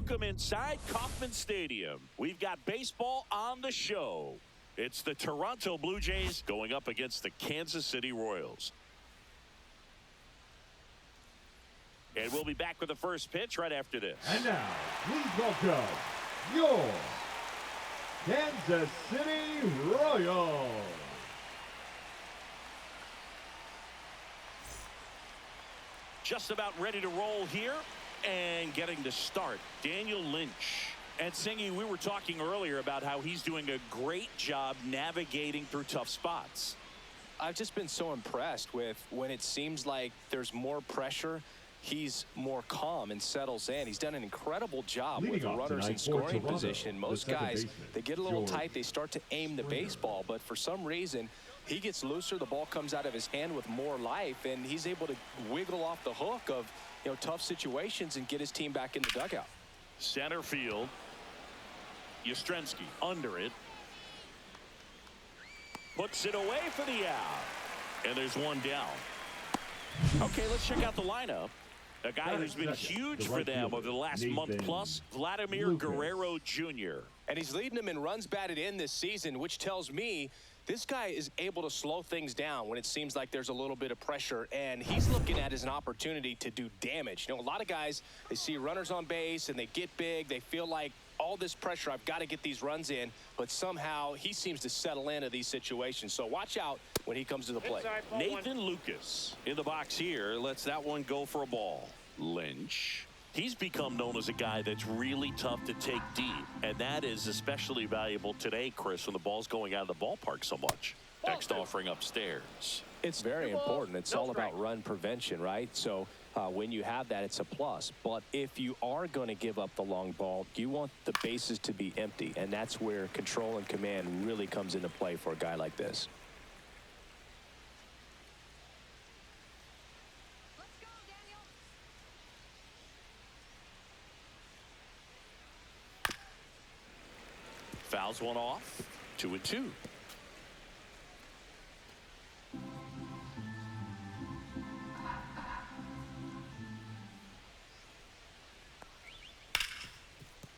Welcome inside Kauffman Stadium. We've got baseball on the show. It's the Toronto Blue Jays going up against the Kansas City Royals. And we'll be back with the first pitch right after this. And now, please welcome your Kansas City Royals. Just about ready to roll here and getting to start, Daniel Lynch. And Singy, we were talking earlier about how he's doing a great job navigating through tough spots. I've just been so impressed with when it seems like there's more pressure, he's more calm and settles in. He's done an incredible job with the runners in scoring position. Most guys, they get a little tight, they start to aim the baseball, but for some reason, he gets looser, the ball comes out of his hand with more life, and he's able to wiggle off the hook of, tough situations and get his team back in the dugout. Center field. Yastrzemski under it. Puts it away for the out. And there's one down. Okay, let's check out the lineup. A guy who's been huge for them over the last month plus, Vladimir Guerrero Jr. And he's leading them in runs batted in this season, which tells me this guy is able to slow things down when it seems like there's a little bit of pressure, and he's looking at it as an opportunity to do damage. A lot of guys, they see runners on base and they get big. They feel like all this pressure, I've got to get these runs in, but somehow he seems to settle into these situations. So watch out when he comes to the plate. Nathan Lucas in the box here lets that one go for a ball. Lynch. He's become known as a guy that's really tough to take deep, and that is especially valuable today, Chris, when the ball's going out of the ballpark so much. Next offering upstairs. It's very important. It's all about run prevention, right? So when you have that, it's a plus. But if you are going to give up the long ball, you want the bases to be empty, and that's where control and command really comes into play for a guy like this. Fouls one off. 2-2.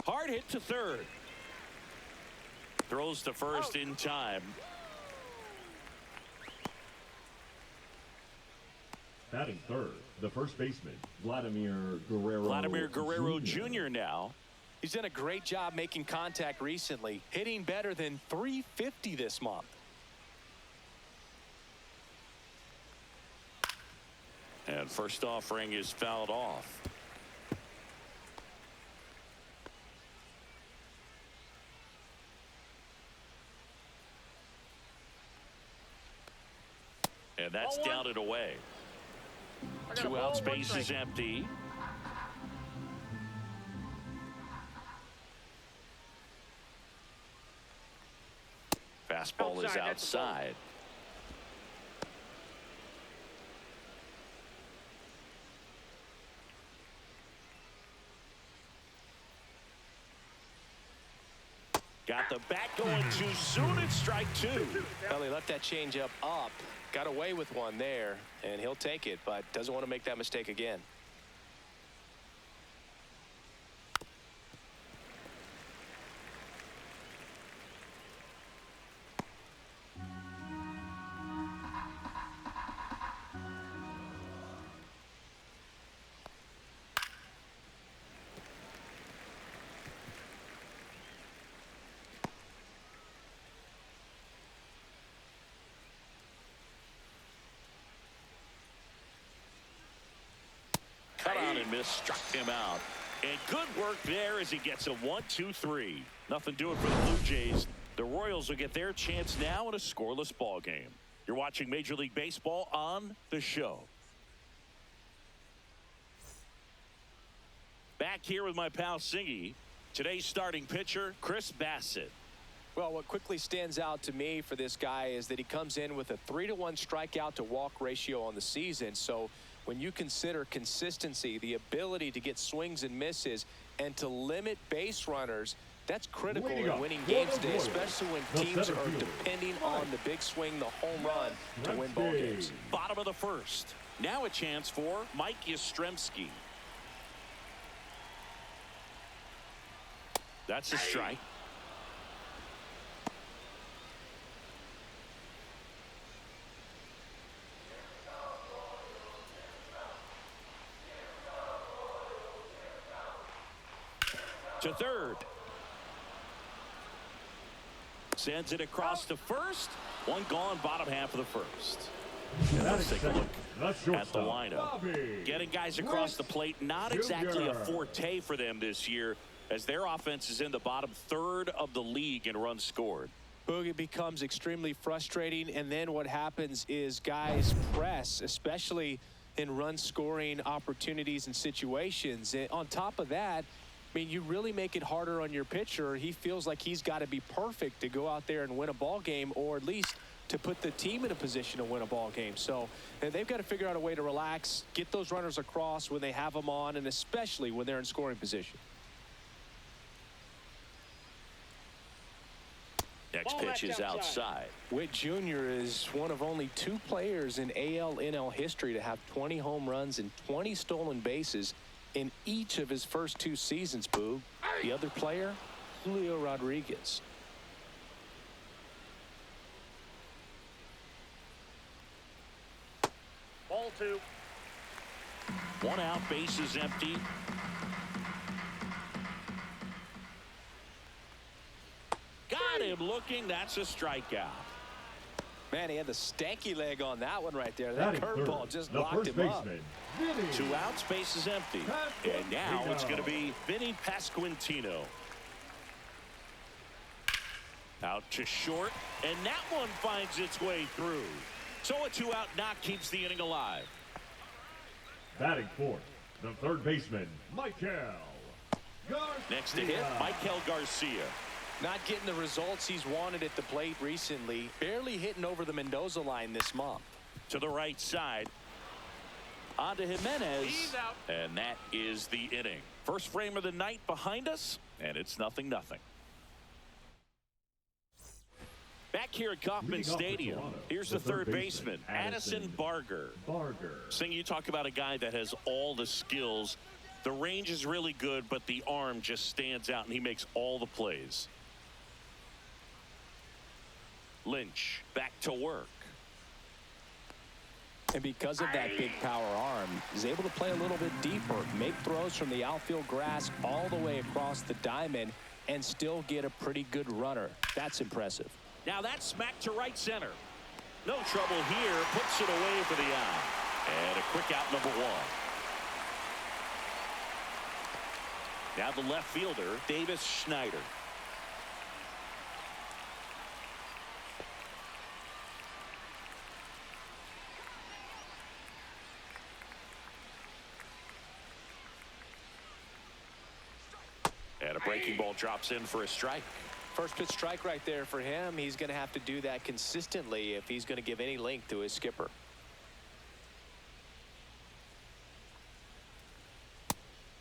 Hard hit to third. Throws to first in time. Batting third, the first baseman, Vladimir Guerrero Jr. now. He's done a great job making contact recently, hitting better than .350 this month. And first offering is fouled off. And that's down and away. 2 outs, base is empty. Fastball is outside. Got the bat going too soon. It's strike 2. Well, he left that changeup up. Got away with one there, and he'll take it, but doesn't want to make that mistake again. Cut on and miss, struck him out. And good work there as he gets a 1-2-3. Nothing doing for the Blue Jays. The Royals will get their chance now in a scoreless ball game. You're watching Major League Baseball on the show. Back here with my pal Singy. Today's starting pitcher, Chris Bassett. Well, what quickly stands out to me for this guy is that he comes in with a 3-to-1 strikeout to walk ratio on the season. So when you consider consistency, the ability to get swings and misses, and to limit base runners, that's critical in winning games today, especially when teams are depending on the big swing, the home run, to win ball games. Bottom of the first. Now a chance for Mike Yastrzemski. That's a strike. To third. Sends it across to first. One gone, bottom half of the first. And let's take a look at the lineup. Getting guys across the plate, not exactly a forte for them this year, as their offense is in the bottom third of the league in runs scored. Boog, it becomes extremely frustrating, and then what happens is guys press, especially in run scoring opportunities and situations. And on top of that, I mean, you really make it harder on your pitcher. He feels like he's got to be perfect to go out there and win a ball game, or at least to put the team in a position to win a ball game. So they've got to figure out a way to relax, get those runners across when they have them on, and especially when they're in scoring position. Next pitch is outside. Witt Jr. is one of only 2 players in AL/NL history to have 20 home runs and 20 stolen bases in each of his first 2 seasons, Boog. The other player, Julio Rodriguez. Ball 2. 1 out, base is empty. Got him looking. That's a strikeout. Man, he had the stanky leg on that one right there. That curveball just locked him up. 2 outs, base is empty. And now it's going to be Vinny Pasquantino. Out to short, and that one finds its way through. So a 2-out knock keeps the inning alive. Batting fourth, the third baseman, Michael Garcia. Next to hit, Michael Garcia. Not getting the results he's wanted at the plate recently. Barely hitting over the Mendoza line this month. To the right side. On to Jimenez. He's out. And that is the inning. First frame of the night behind us, and it's 0-0. Back here at Kauffman Stadium, here's the third baseman, Addison Barger. Seeing you talk about a guy that has all the skills. The range is really good, but the arm just stands out, and he makes all the plays. Lynch back to work. And because of that big power arm, he's able to play a little bit deeper, make throws from the outfield grass all the way across the diamond, and still get a pretty good runner. That's impressive. Now that's smack to right center. No trouble here. Puts it away for the out. And a quick out, number 1. Now the left fielder, Davis Schneider. And a breaking ball drops in for a strike. First pitch strike right there for him. He's going to have to do that consistently if he's going to give any length to his skipper.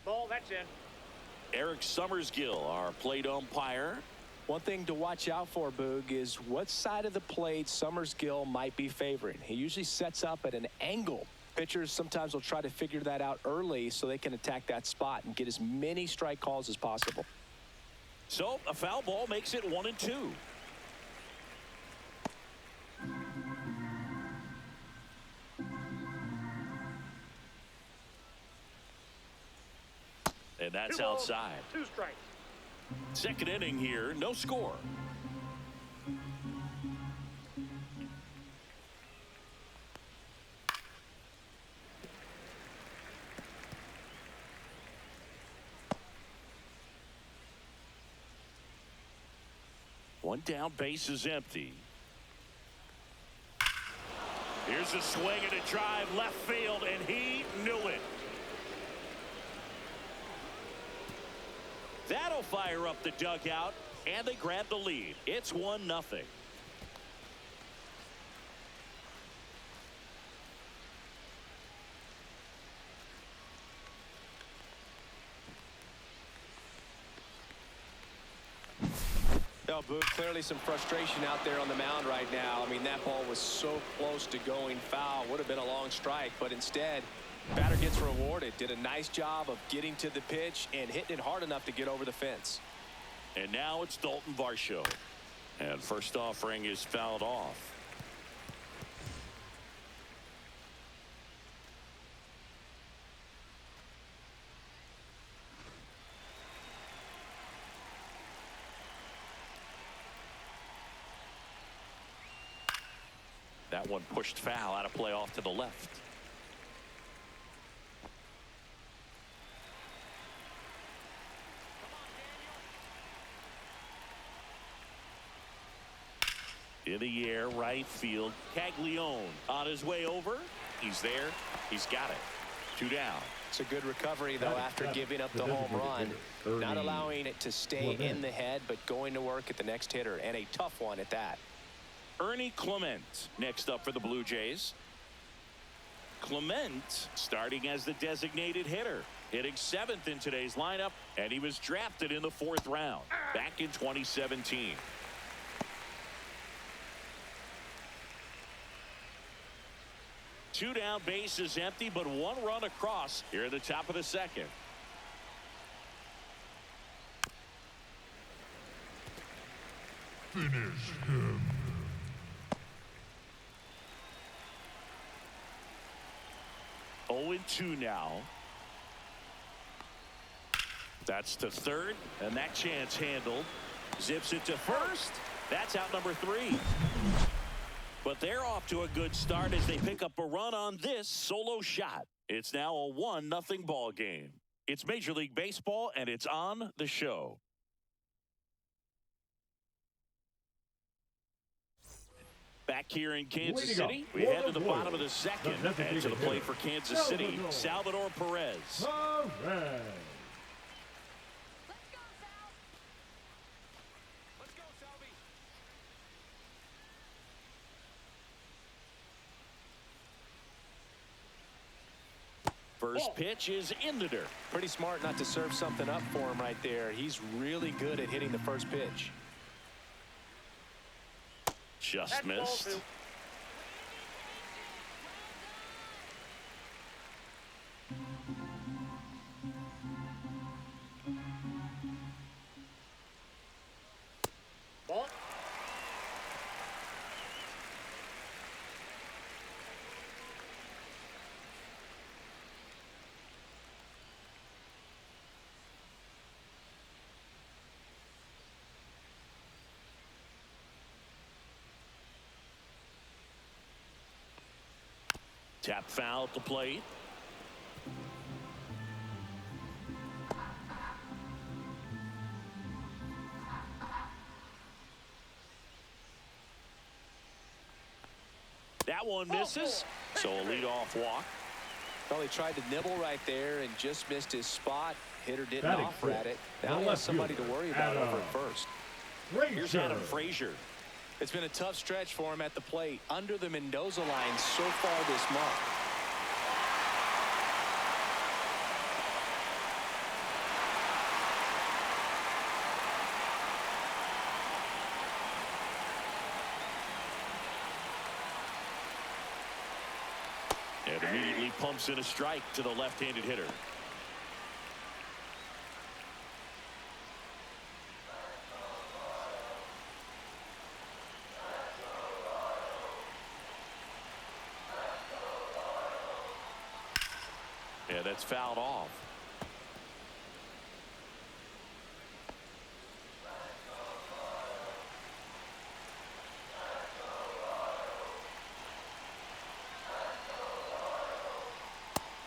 Ball, that's in. Eric Summersgill, our plate umpire. One thing to watch out for, Boog, is what side of the plate Summersgill might be favoring. He usually sets up at an angle. Pitchers sometimes will try to figure that out early so they can attack that spot and get as many strike calls as possible. So a foul ball makes it 1-2. And that's outside. 2 strikes. Second inning here, no score. One down, base is empty. Here's a swing and a drive left field, and he knew it. That'll fire up the dugout, and they grab the lead. It's 1-0. No, Boog, clearly some frustration out there on the mound right now. I mean, that ball was so close to going foul. Would have been a long strike, but instead, batter gets rewarded. Did a nice job of getting to the pitch and hitting it hard enough to get over the fence. And now it's Dalton Varsho. And first offering is fouled off. That one pushed foul out of play off to the left. In the air, right field. Caglione on his way over. He's there. He's got it. 2 down. It's a good recovery, though, after giving up the home run. Not allowing it to stay in the head, but going to work at the next hitter, and a tough one at that. Ernie Clement next up for the Blue Jays. Clement starting as the designated hitter, hitting 7th in today's lineup, and he was drafted in the 4th round back in 2017. Two down, base is empty, but 1 run across here at the top of the 2nd. Finish him. Oh, 0-2 now. That's to 3rd, and that chance handled. Zips it to 1st. That's out number 3. But they're off to a good start as they pick up a run on this solo shot. It's now a 1-0 ball game. It's Major League Baseball, and it's on the show. Back here in Kansas City, we head to the bottom of the 2nd. And to the plate for Kansas City, Salvador Perez. First pitch is in the dirt. Pretty smart not to serve something up for him right there. He's really good at hitting the first pitch. Just missed. Ball. Tap foul at the plate. That one misses. So a leadoff walk. Well, he tried to nibble right there and just missed his spot. Hitter didn't offer at it. Now he has somebody to worry about over at first. Here's Adam Frazier. It's been a tough stretch for him at the plate under the Mendoza line so far this month. And immediately pumps in a strike to the left-handed hitter. Yeah, that's fouled off.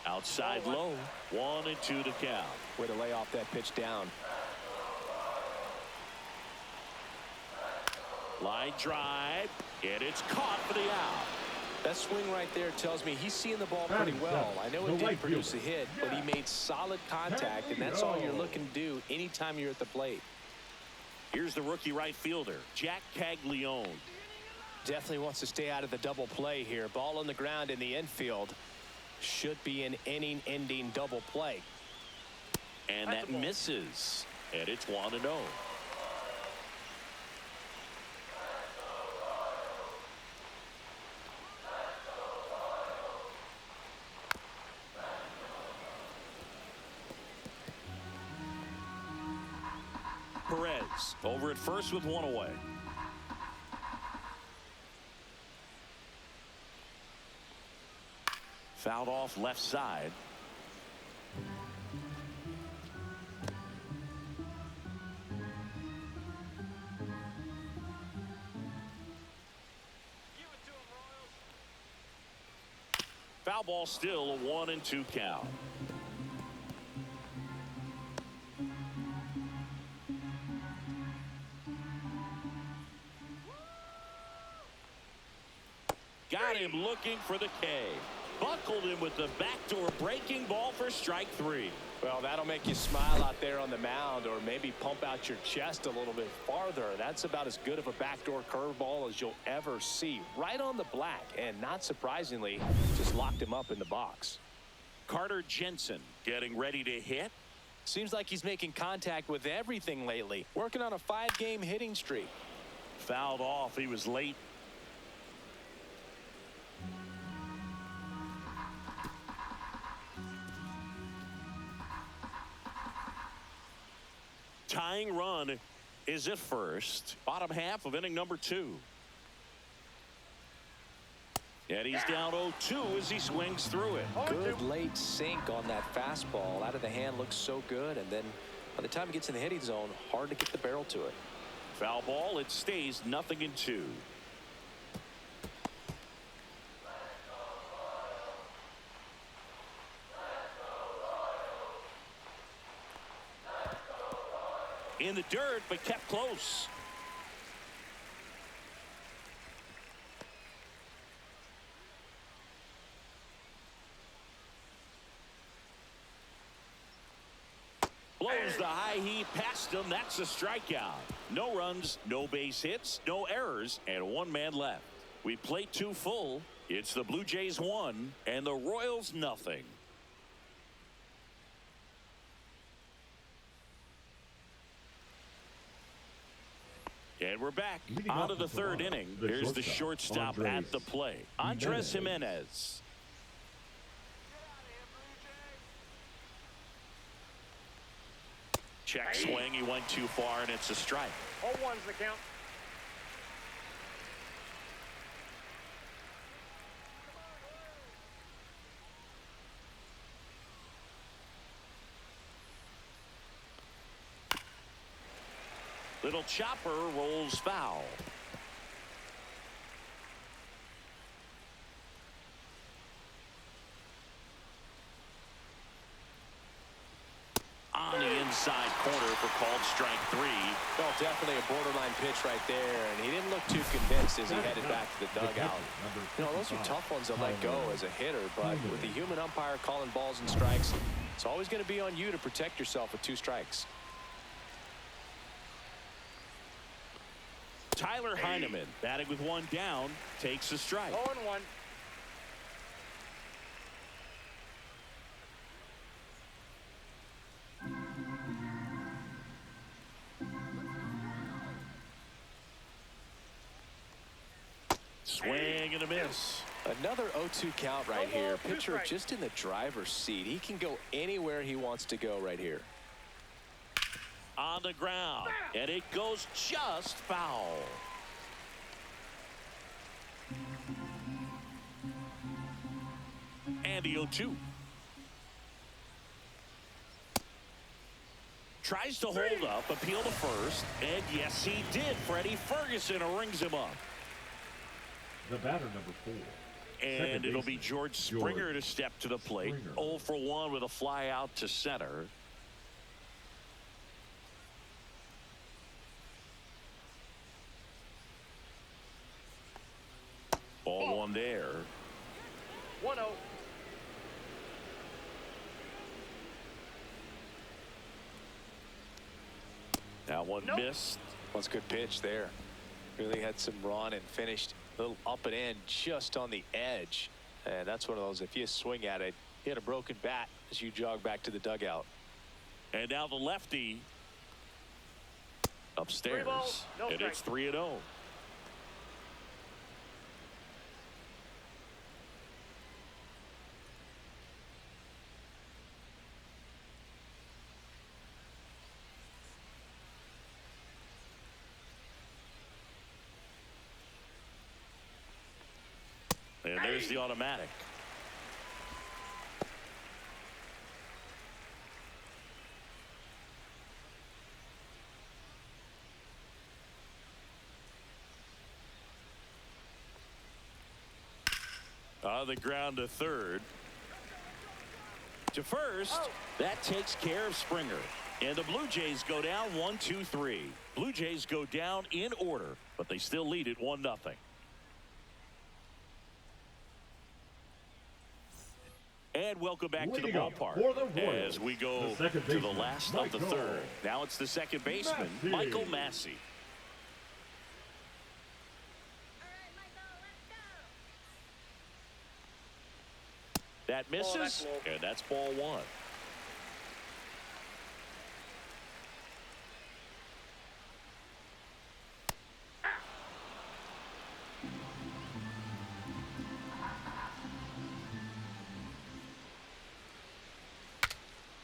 Outside low. 1-2 to count. Way to lay off that pitch down. Line drive, and it's caught for the out. That swing right there tells me he's seeing the ball pretty well. I know it didn't produce a hit, but he made solid contact, and that's all you're looking to do anytime you're at the plate. Here's the rookie right fielder, Jack Caglione. Definitely wants to stay out of the double play here. Ball on the ground in the infield. Should be an inning-ending double play. And that misses. And it's 1-0. Perez Rays over at first with one away. Fouled off left side. Foul ball, still a 1-2 count. Got him looking for the K. Buckled him with the backdoor breaking ball for strike 3. Well, that'll make you smile out there on the mound, or maybe pump out your chest a little bit farther. That's about as good of a backdoor curveball as you'll ever see. Right on the black, and not surprisingly, just locked him up in the box. Carter Jensen getting ready to hit. Seems like he's making contact with everything lately. Working on a 5-game hitting streak. Fouled off. He was late. Tying run is at first. Bottom half of inning number 2. And he's down 0-2 as he swings through it. Good late sink on that fastball. Out of the hand, looks so good. And then by the time it gets in the hitting zone, hard to get the barrel to it. Foul ball. It stays 0-2. In the dirt, but kept close. Blows the high heat past him. That's a strikeout. No runs, no base hits, no errors, and 1 man left. We played 2 full. It's the Blue Jays 1 and the Royals 0. And we're back out of the 3rd inning. Here's the shortstop at the plate, Andres Jimenez. Check swing. He went too far, and it's a strike. 0-1's the count. Little chopper rolls foul. On the inside corner for called strike 3. Well, definitely a borderline pitch right there, and he didn't look too convinced as he headed back to the dugout. You know, those are tough ones to let go as a hitter, but with the human umpire calling balls and strikes, it's always going to be on you to protect yourself with 2 strikes. Tyler Heineman batting with 1 down takes a strike. 0-1. Swing and a miss. Another 0-2 count right here. Pitcher just in the driver's seat. He can go anywhere he wants to go right here. On the ground, and it goes just foul. And the 0-2. Tries to hold up, appeal to first, and yes, he did. Freddie Ferguson rings him up. The batter, number 4. And it'll be George Springer to step to the plate. 0 for 1 with a fly out to center. Ball 1 there. 1-0. That one missed. That's a good pitch there. Really had some run and finished a little up and in just on the edge. And that's one of those, if you swing at it, hit a broken bat as you jog back to the dugout. And now the lefty upstairs. 3 balls, no and strike. it's 3-0. there's the automatic. On the ground to third. To first. That takes care of Springer. And the Blue Jays go down 1-2-3. Blue Jays go down in order, but they still lead it 1-0. And welcome back to the ballpark as we go to the last of the third. Now it's the second baseman, Michael Massey. That misses, and that's ball one.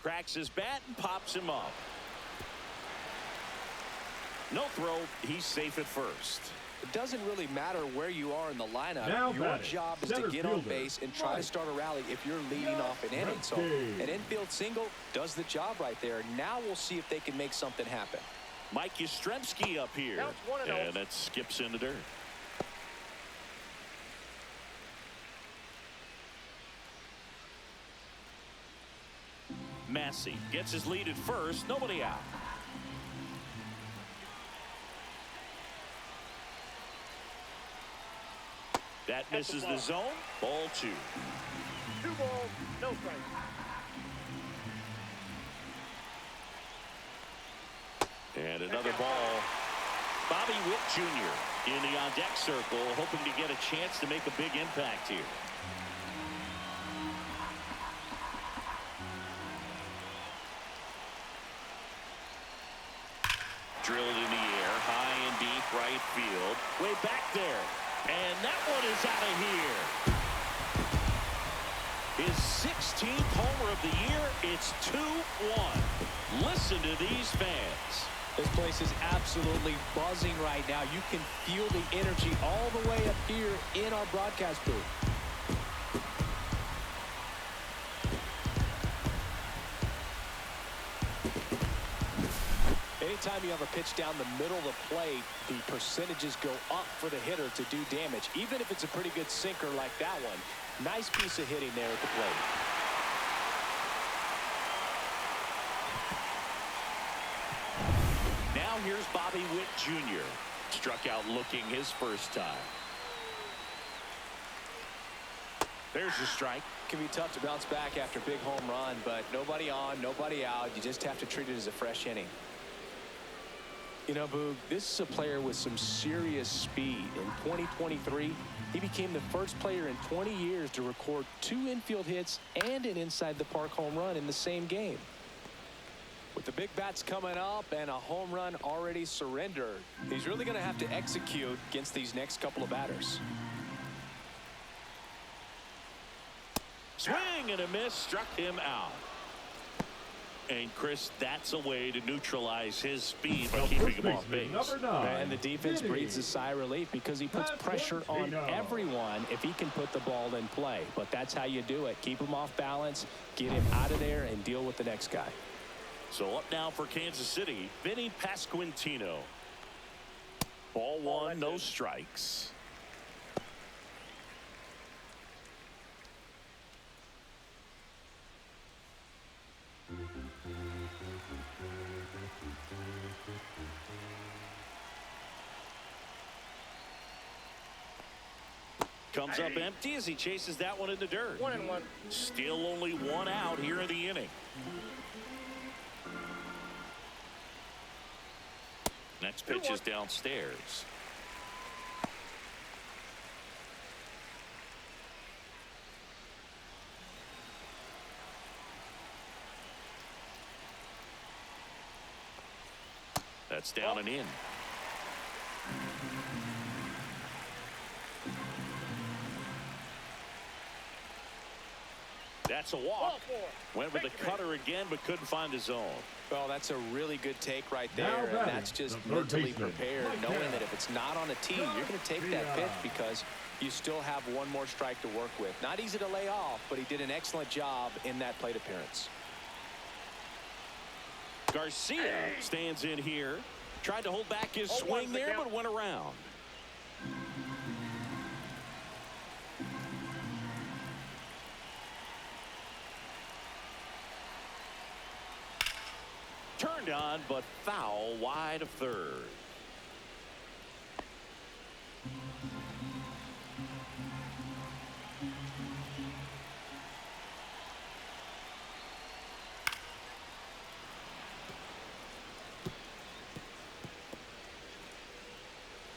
Cracks his bat and pops him up. No throw. He's safe at first. It doesn't really matter where you are in the lineup. Your job is to get on base and try to start a rally if you're leading off an inning. So an infield single does the job right there. Now we'll see if they can make something happen. Mike Yastrzemski up here. And that skips in the dirt. Massey gets his lead at first. Nobody out. That misses the zone. Ball two. 2 balls, no strikes. And another ball. Bobby Witt Jr. in the on-deck circle, hoping to get a chance to make a big impact here. Drilled in the air, high and deep right field. Way back there. And that one is out of here. His 16th homer of the year. It's 2-1. Listen to these fans. This place is absolutely buzzing right now. You can feel the energy all the way up here in our broadcast booth. Anytime you have a pitch down the middle of the plate, the percentages go up for the hitter to do damage, even if it's a pretty good sinker like that one. Nice piece of hitting there at the plate. Now here's Bobby Witt Jr. Struck out looking his first time. There's the strike. It can be tough to bounce back after a big home run, but nobody on, nobody out. You just have to treat it as a fresh inning. You know, Boog, this is a player with some serious speed. In 2023, he became the first player in 20 years to record 2 infield hits and an inside-the-park home run in the same game. With the big bats coming up and a home run already surrendered, he's really going to have to execute against these next couple of batters. Swing and a miss, struck him out. And Chris, that's a way to neutralize his speed by keeping him off base. And the defense breathes a sigh of relief because he puts pressure on everyone if he can put the ball in play. But that's how you do it. Keep him off balance, get him out of there, and deal with the next guy. So up now for Kansas City, Vinny Pasquantino. Ball one, no strikes. Comes up empty as he chases that one in the dirt. 1-1. Still only one out here in the inning. Next pitch is downstairs. That's down and in. That's a walk. Went with the cutter again, but couldn't find the zone. Well, that's a really good take right there, and that's just mentally prepared, knowing that if it's not on a tee, you're going to take that pitch because you still have one more strike to work with. Not easy to lay off, but he did an excellent job in that plate appearance. Garcia stands in here. Tried to hold back his swing there, but went around. Turned on, but foul wide of third.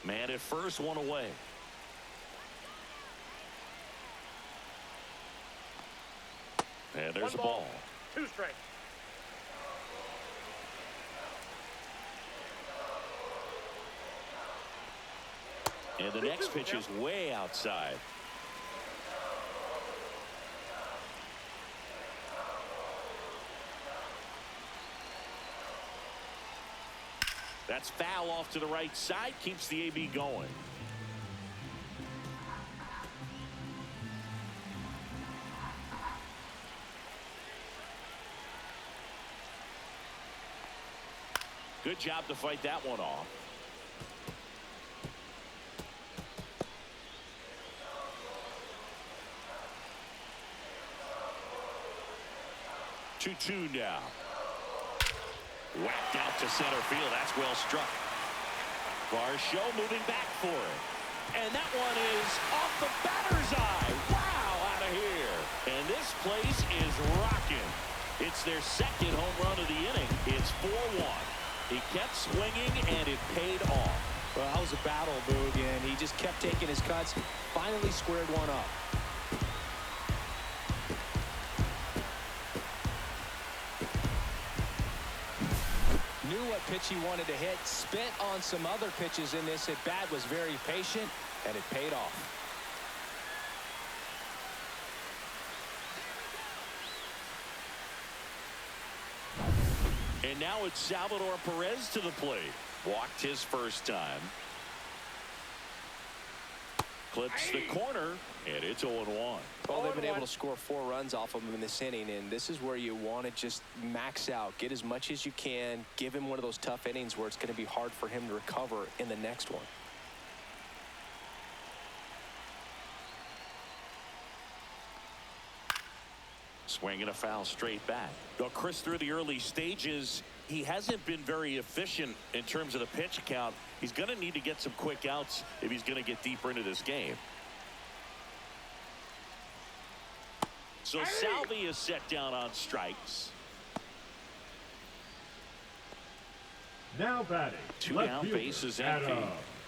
Man at first, one away. And there's a ball. 2 strikes. And the next pitch is way outside. That's foul off to the right side. Keeps the AB going. Good job to fight that one off. 2-2 now. Whacked out to center field. That's well struck. Varsho moving back for it. And that one is off the batter's eye. Wow, out of here. And this place is rocking. It's their second home run of the inning. It's 4-1. He kept swinging, and it paid off. Well, that was a battle, Boog, and he just kept taking his cuts. Finally squared one up. Knew what pitch he wanted to hit. Spit on some other pitches in this at bat. Was very patient, and it paid off. And now it's Salvador Perez to the plate. Walked his first time. Clips the corner, and it's 0-1. Well, they've been able to score 4 runs off of him in this inning, and this is where you want to just max out. Get as much as you can. Give him one of those tough innings where it's going to be hard for him to recover in the next one. Swinging a foul straight back. Well, Chris, through the early stages, he hasn't been very efficient in terms of the pitch count. He's going to need to get some quick outs if he's going to get deeper into this game. So Salvi is set down on strikes. Now batting. 2 down, bases empty.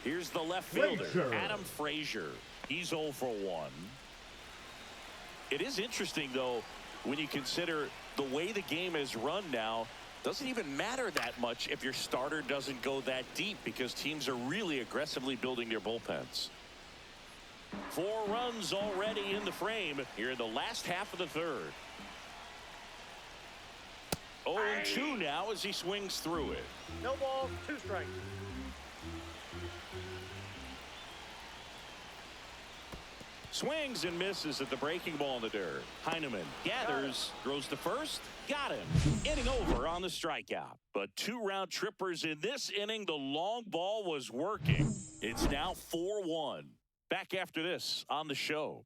Here's the left fielder, Adam Frazier. He's 0 for 1. It is interesting, though, when you consider the way the game is run now. Doesn't even matter that much if your starter doesn't go that deep, because teams are really aggressively building their bullpens. 4 runs already in the frame here in the last half of the third. 0-2 now as he swings through it. No balls, 2 strikes. Swings and misses at the breaking ball in the dirt. Heineman gathers, throws to first, got him. Inning over on the strikeout. But 2 round trippers in this inning. The long ball was working. It's now 4-1. Back after this on the show.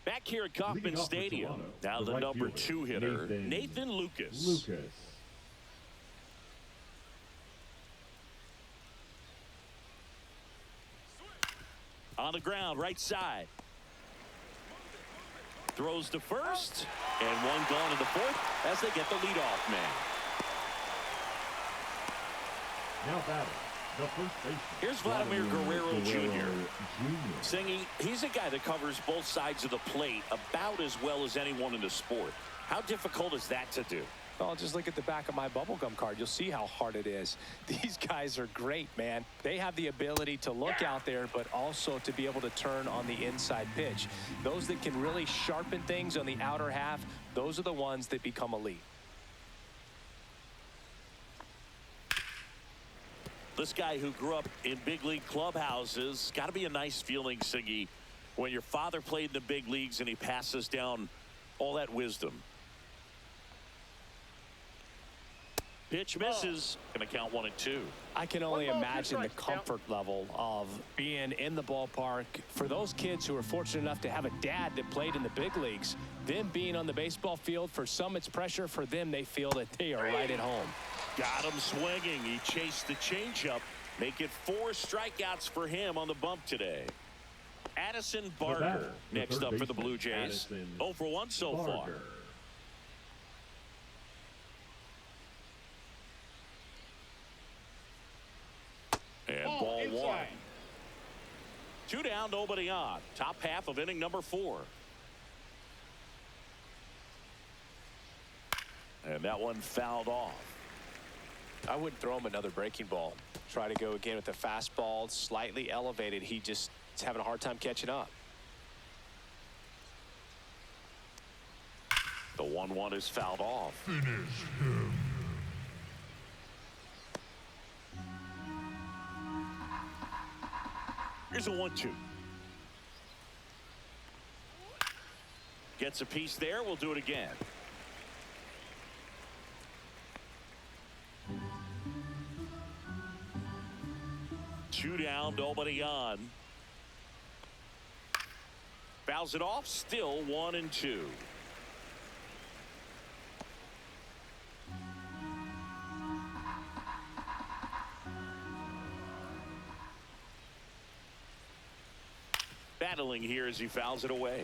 Back here at Kauffman Stadium. Now the number 2 hitter, Nathan Lucas. On the ground, right side. Throws to first, and 1 gone in the 4th as they get the leadoff man. Now batting, the first baseman. Here's Vladimir Guerrero Jr. Singing, he's a guy that covers both sides of the plate about as well as anyone in the sport. How difficult is that to do? Well, just look at the back of my bubblegum card. You'll see how hard it is. These guys are great, man. They have the ability to look out there, but also to be able to turn on the inside pitch. Those that can really sharpen things on the outer half, those are the ones that become elite. This guy who grew up in big league clubhouses, got to be a nice feeling, Siggy, when your father played in the big leagues and he passes down all that wisdom. Pitch misses. Going to count 1-2. I can only imagine the comfort level of being in the ballpark for those kids who are fortunate enough to have a dad that played in the big leagues. Them being on the baseball field, for some it's pressure. For them, they feel that they are right at home. Got him swinging. He chased the changeup. Make it 4 strikeouts for him on the bump today. Addison Barker next up for the Blue Jays. 0 for 1 so far. And ball one. 2 down, nobody on. Top half of inning number 4. And that one fouled off. I wouldn't throw him another breaking ball. Try to go again with the fastball, slightly elevated. He just is having a hard time catching up. The 1-1 is fouled off. Finish him. Here's a 1-2. Gets a piece there. We'll do it again. Two down, nobody on. Fouls it off. Still 1-2. Battling here as he fouls it away.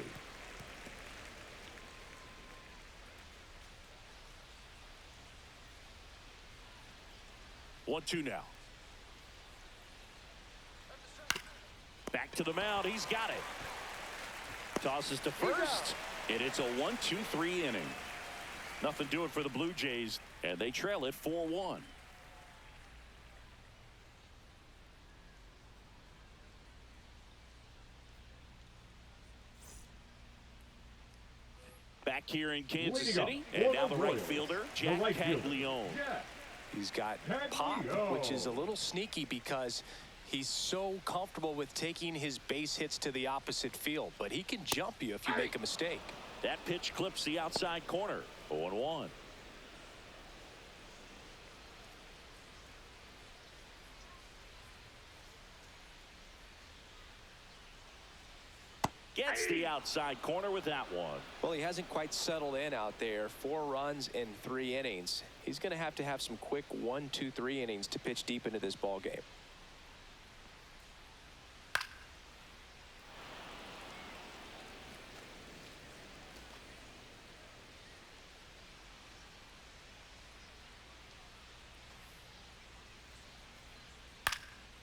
One, two now. Back to the mound. He's got it. Tosses to first. And it's a 1-2-3 inning. Nothing doing for the Blue Jays. And they trail it 4-1. Back here in Kansas City. And now the right fielder, Jack Caglione. He's got pop, which is a little sneaky because he's so comfortable with taking his base hits to the opposite field. But he can jump you if you make a mistake. That pitch clips the outside corner. 0-1. Gets the outside corner with that one. Well, he hasn't quite settled in out there. 4 runs in 3 innings. He's going to have some quick 1, 2, 3 innings to pitch deep into this ball game.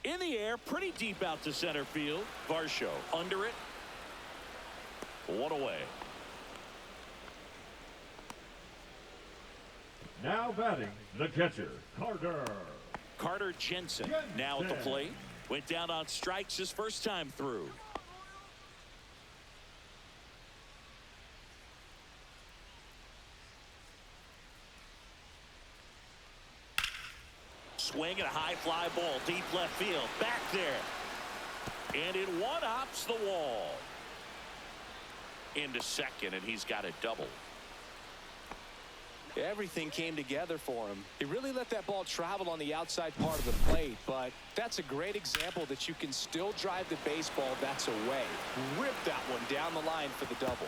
In the air, pretty deep out to center field. Varsho under it. 1 away. Now batting, the catcher, Carter Jensen now at the plate. Went down on strikes his first time through. Swing and a high fly ball, deep left field. Back there. And it one-hops the wall. Into second, and he's got a double. Everything came together for him. He really let that ball travel on the outside part of the plate, but that's a great example that you can still drive the baseball that's away. Rip that one down the line for the double.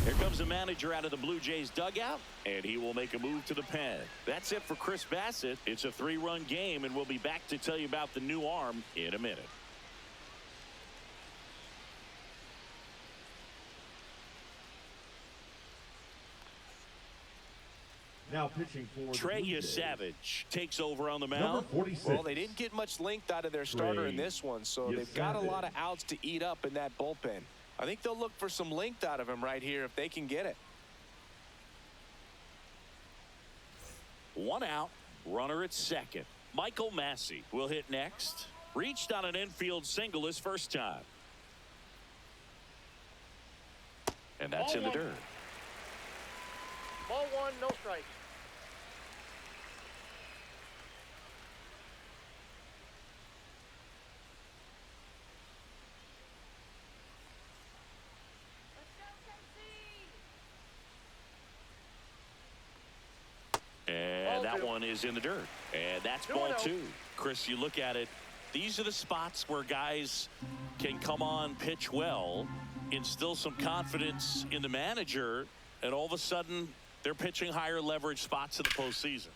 Here comes the manager out of the Blue Jays dugout, and he will make a move to the pen. That's it for Chris Bassett. It's a 3-run game, and we'll be back to tell you about the new arm in a minute. Now pitching for Trey Savage takes over on the mound. Number 46. Well, they didn't get much length out of their starter in this one, so they've got a lot of outs to eat up in that bullpen. I think they'll look for some length out of him right here if they can get it. 1 out, runner at second. Michael Massey will hit next. Reached on an infield single his first time. And that's in the dirt. Ball one, no strike. And that one is in the dirt. And that's ball two. Chris, you look at it, these are the spots where guys can come on, pitch well, instill some confidence in the manager, and all of a sudden they're pitching higher leverage spots in the postseason.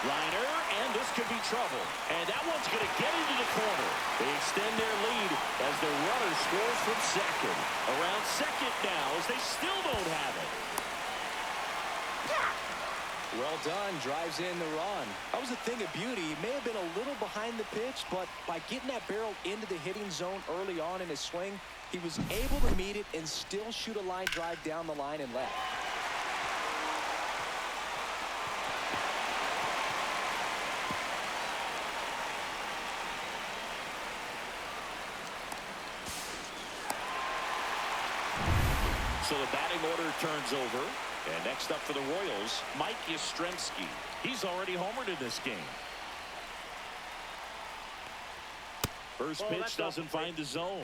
Liner, and this could be trouble. And that one's going to get into the corner. They extend their lead as the runner scores from second. Around second now as they still don't have it. Well done, drives in the run. That was a thing of beauty. He may have been a little behind the pitch, but by getting that barrel into the hitting zone early on in his swing, he was able to meet it and still shoot a line drive down the line and left. So the batting order turns over. And next up for the Royals, Mike Yastrzemski. He's already homered in this game. First pitch doesn't find the zone.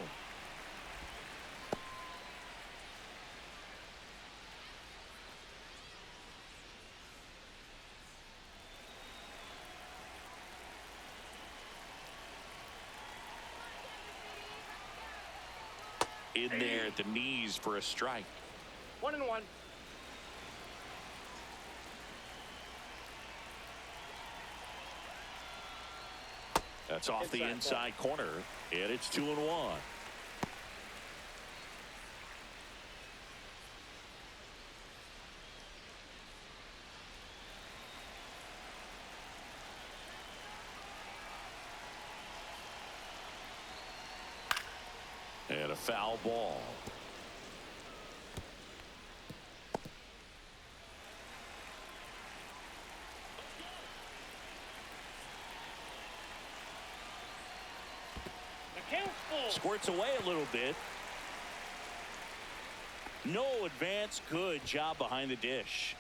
In there at the knees for a strike. 1-1. That's off the inside corner, and it's 2-1. And a foul ball. Squirts away a little bit. No advance. Good job behind the dish.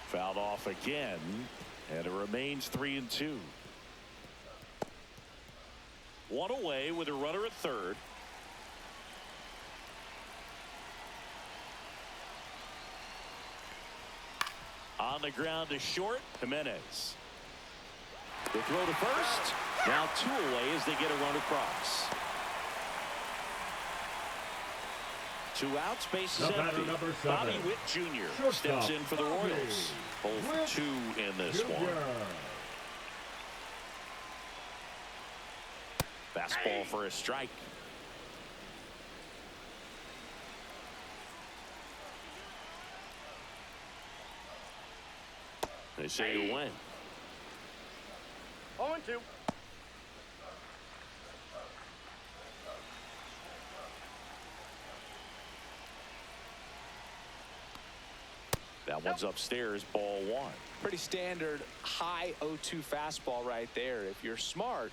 Fouled off again, and it remains 3-2. One away with a runner at third. On the ground to short, Jimenez. The throw to first. Now 2 away as they get a run across. 2 outs, base is empty. Bobby Witt Jr. steps in for the Royals. 0 for 2 in this one. Fastball for a strike. They say you win. 0-2. That one's upstairs, ball 1. Pretty standard high 0-2 fastball right there. If you're smart,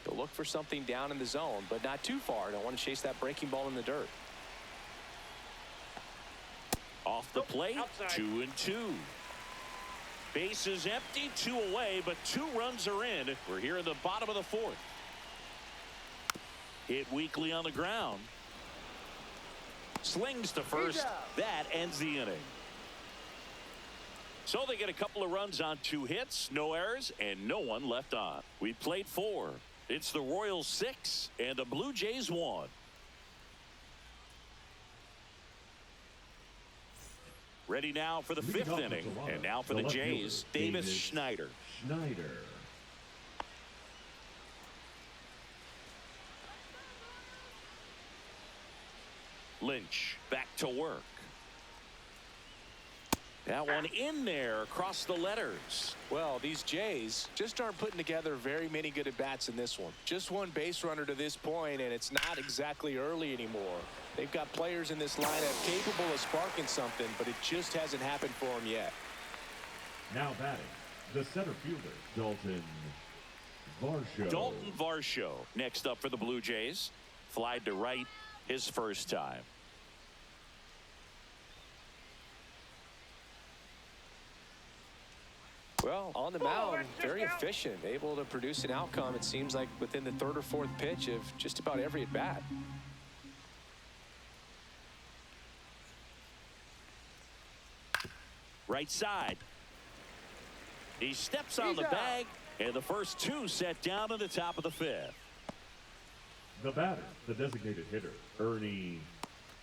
you'll look for something down in the zone, but not too far. Don't want to chase that breaking ball in the dirt. Off the plate, 2-2. Base is empty, 2 away, but 2 runs are in. We're here in the bottom of the 4th. Hit weakly on the ground. Slings to first. That ends the inning. So they get a couple of runs on 2 hits, no errors, and no one left on. We played 4. It's the Royals 6 and the Blue Jays 1. Ready now for the 5th inning. And now for the Jays, Davis Schneider. Lynch back to work. That one in there across the letters. Well, these Jays just aren't putting together very many good at-bats in this one. Just 1 base runner to this point, and it's not exactly early anymore. They've got players in this lineup capable of sparking something, but it just hasn't happened for them yet. Now batting, The center fielder, Dalton Varsho. Dalton Varsho next up for the Blue Jays. Flied to right his first time. Well, on the mound, very efficient, able to produce an outcome, it seems like, within the third or fourth pitch of just about every at bat. Right side. He steps on the bag, and the first two set down in the top of the fifth. The batter, the designated hitter, Ernie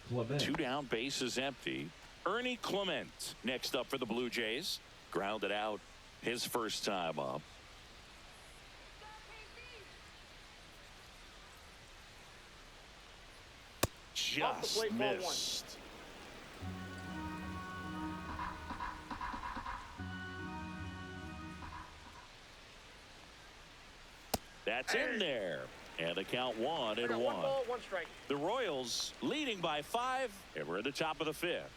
Clement. Two down, bases empty. Ernie Clement next up for the Blue Jays. Grounded out his first time up. Just missed. That's in there. And the count 1-1. 1 ball, 1 strike. The Royals leading by 5, and we're at the top of the fifth.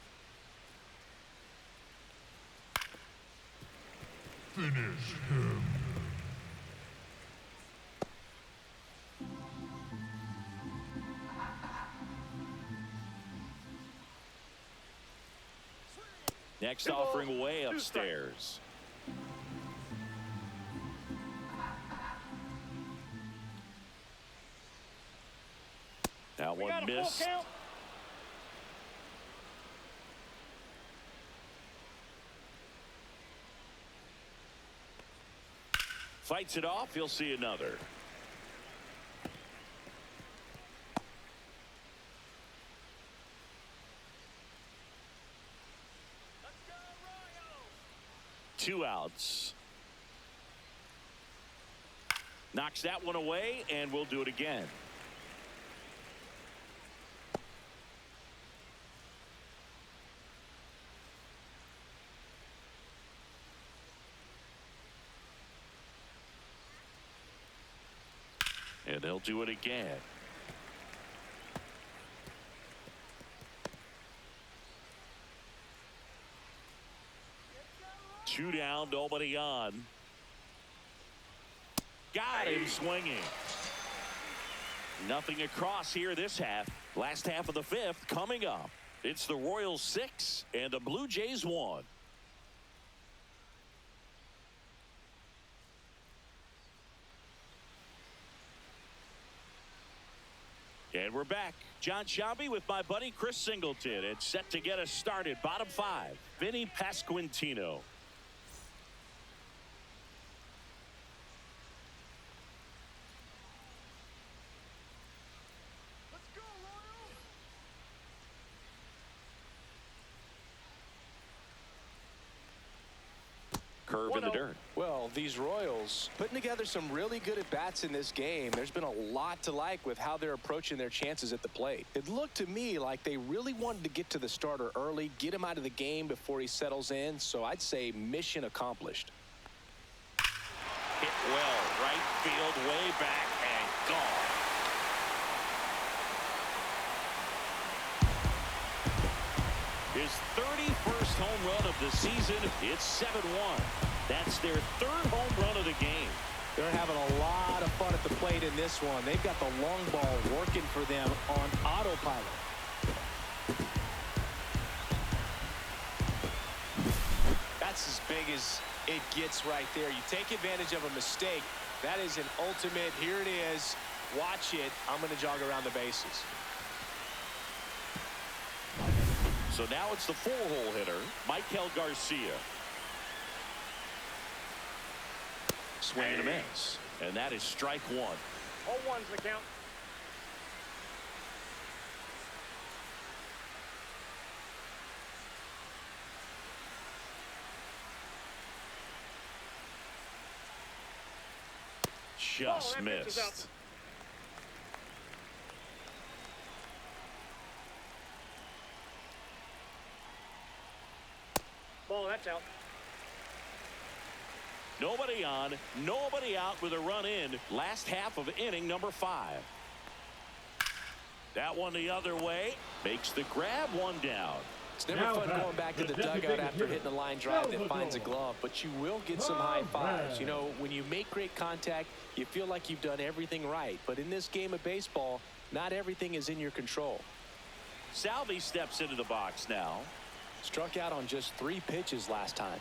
Finish him. Next offering way upstairs. That one missed. Fights it off. He'll see another. Two outs. Knocks that one away, and we'll do it again. And they'll do it again. Two down, nobody on. Got him swinging. Nothing across here this half. Last half of the fifth coming up. It's the Royals 6 and the Blue Jays 1. And we're back. John Sciambi with my buddy Chris Singleton. It's set to get us started. Bottom 5, Vinny Pasquantino. Curve in the dirt. Well, these Royals putting together some really good at-bats in this game. There's been a lot to like with how they're approaching their chances at the plate. It looked to me like they really wanted to get to the starter early, get him out of the game before he settles in. So I'd say mission accomplished. Hit well, right field, way back, and gone. His 31st home run of the season. It's 7-1. That's their third home run of the game. They're having a lot of fun at the plate in this one. They've got the long ball working for them on autopilot. That's as big as it gets right there. You take advantage of a mistake. That is an ultimate. Here it is. Watch it. I'm going to jog around the bases. So now it's the 4-hole hitter, Michael Garcia. Swing and a miss. And that is strike 1. All ones the count. Just missed. Ball, that's out. Nobody on, nobody out with a run in. Last half of inning number 5. That one the other way. Makes the grab, one down. It's never fun going back to the dugout after hitting a line drive that finds a glove, but you will get some high fives. You know, when you make great contact, you feel like you've done everything right. But in this game of baseball, not everything is in your control. Salvi steps into the box now. Struck out on just 3 pitches last time.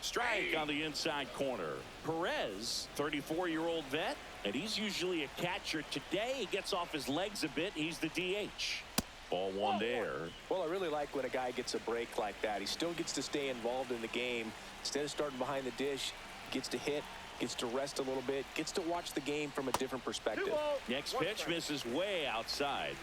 Strike on the inside corner. Perez, 34-year-old vet, and he's usually a catcher. Today, he gets off his legs a bit. He's the DH. Ball 1 there. Well, I really like when a guy gets a break like that. He still gets to stay involved in the game. Instead of starting behind the dish, gets to hit, gets to rest a little bit, gets to watch the game from a different perspective. Next pitch misses way outside.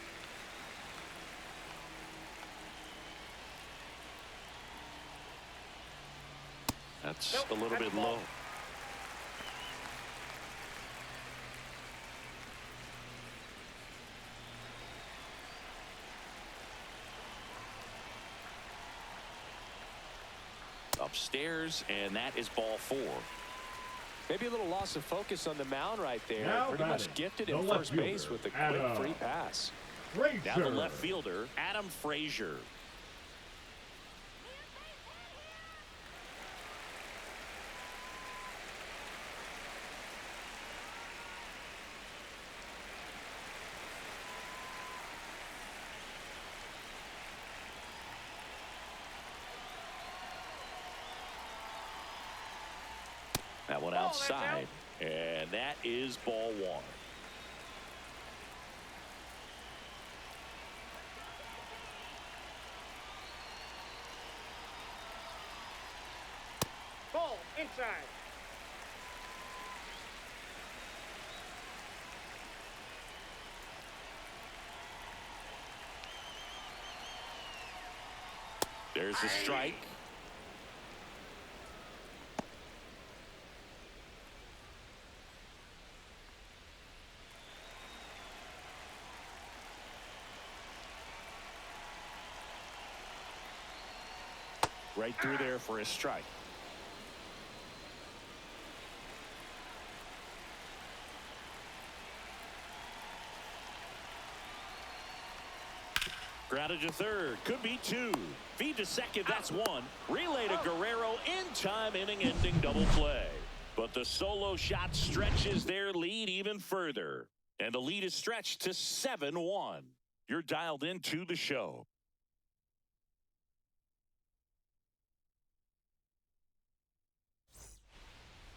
That's a little bit low. Upstairs, and that is ball 4. Maybe a little loss of focus on the mound right there. Now Pretty much gifted in first base with a quick free pass. Now the left fielder, Adam Frazier. That one outside, and that is ball 1. Ball inside. There's a strike. Right through there for a strike. Grounded to third. Could be 2. Feed to second. That's 1. Relay to Guerrero in time. Inning-ending double play. But the solo shot stretches their lead even further. And the lead is stretched to 7-1. You're dialed into the show.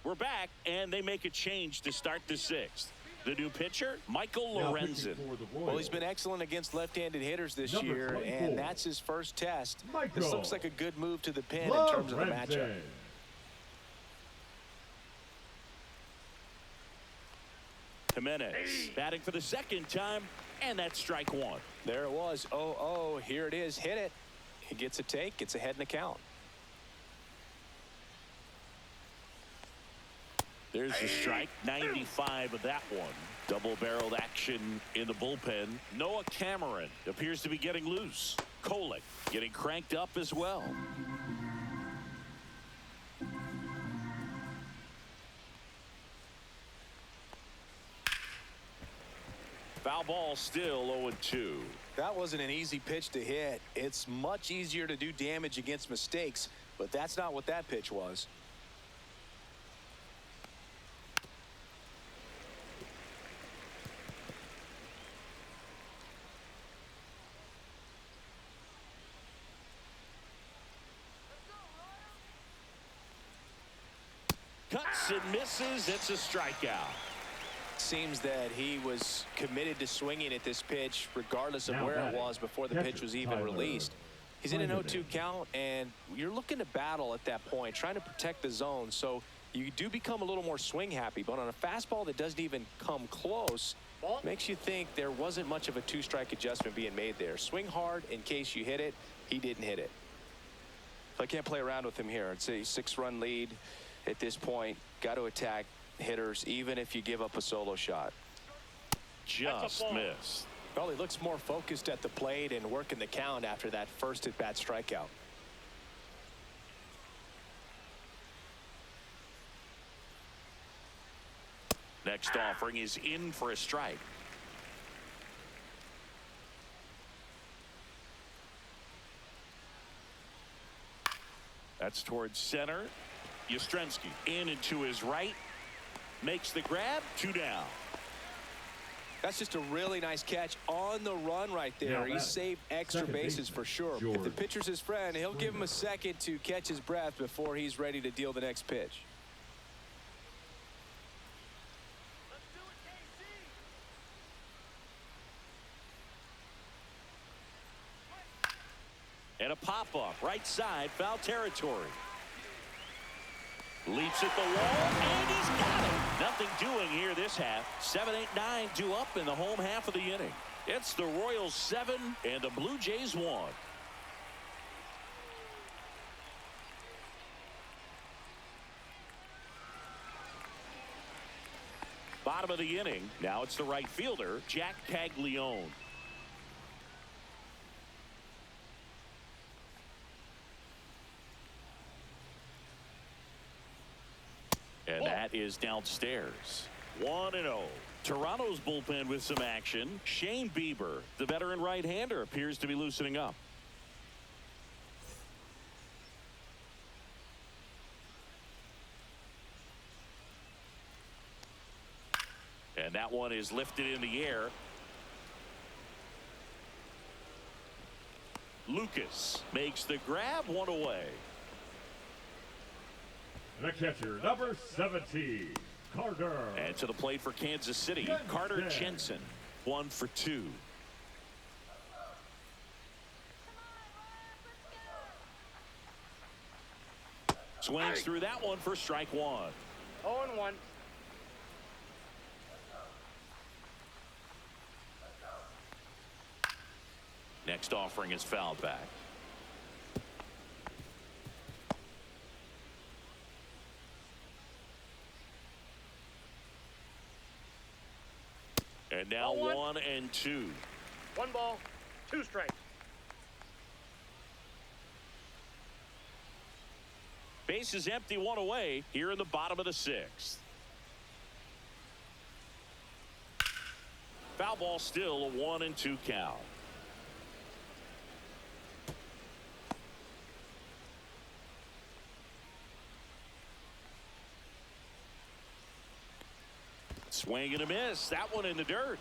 We're back, and they make a change to start the 6th. The new pitcher, Michael Lorenzen. Well, he's been excellent against left-handed hitters this year, and that's his first test. This looks like a good move to the pin in terms of the matchup. Jimenez batting for the 2nd time, and that's strike 1. There it was. 0-0. Here it is. Hit it. He gets a take. Gets ahead in the count. There's the strike. 95 of that one. Double-barreled action in the bullpen. Noah Cameron appears to be getting loose. Kolek getting cranked up as well. Foul ball, still 0-2. That wasn't an easy pitch to hit. It's much easier to do damage against mistakes, but that's not what that pitch was. Cuts and misses. It's a strikeout. Seems that he was committed to swinging at this pitch regardless of where it was before the pitch was even released. He's in an 0-2 count, and you're looking to battle at that point, trying to protect the zone. So you do become a little more swing happy, but on a fastball that doesn't even come close, makes you think there wasn't much of a 2-strike adjustment being made there. Swing hard in case you hit it. He didn't hit it. So I can't play around with him here. It's a 6-run lead at this point. Got to attack hitters even if you give up a solo shot. Just missed. Well, he looks more focused at the plate and working the count after that first at-bat strikeout. Next offering is in for a strike. That's towards center. Yastrzemski in and to his right. Makes the grab. 2 down. That's just a really nice catch on the run right there. He saved extra bases for sure. If the pitcher's his friend, he'll give him a second to catch his breath before he's ready to deal the next pitch. And a pop-up right side, foul territory. Leaps at the wall, and he's got it. Nothing doing here this half. 7, 8, 9 due up in the home half of the inning. It's the Royals 7 and the Blue Jays 1. Bottom of the inning. Now it's the right fielder, Jack Caglione. And that is downstairs. 1-0. Toronto's bullpen with some action. Shane Bieber, the veteran right-hander, appears to be loosening up. And that one is lifted in the air. Lucas makes the grab, 1 away. The catcher, number 17, Carter. And to the plate for Kansas City, Carter Jensen, 1 for 2. Swings through that one for strike 1. 0-1. Next offering is fouled back. And now 1 and 2. 1 ball, 2 strikes. Base is empty, 1 away here in the bottom of the 6th. Foul ball, still a 1 and 2 count. Swing and a miss. That one in the dirt.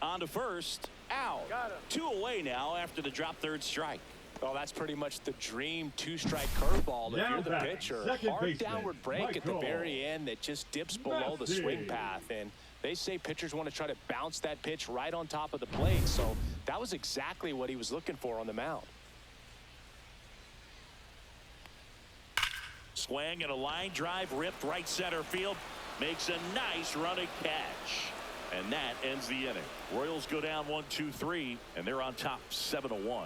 On to first. Out. 2 away now after the drop third strike. Well, that's pretty much the dream 2-strike curveball. If you're the pitcher, hard downward break at the very end that just dips below the swing path. And they say pitchers want to try to bounce that pitch right on top of the plate. So that was exactly what he was looking for on the mound. Swing and a line drive ripped right center field. Makes a nice running catch. And that ends the inning. Royals go down 1-2-3, and they're on top 7-1.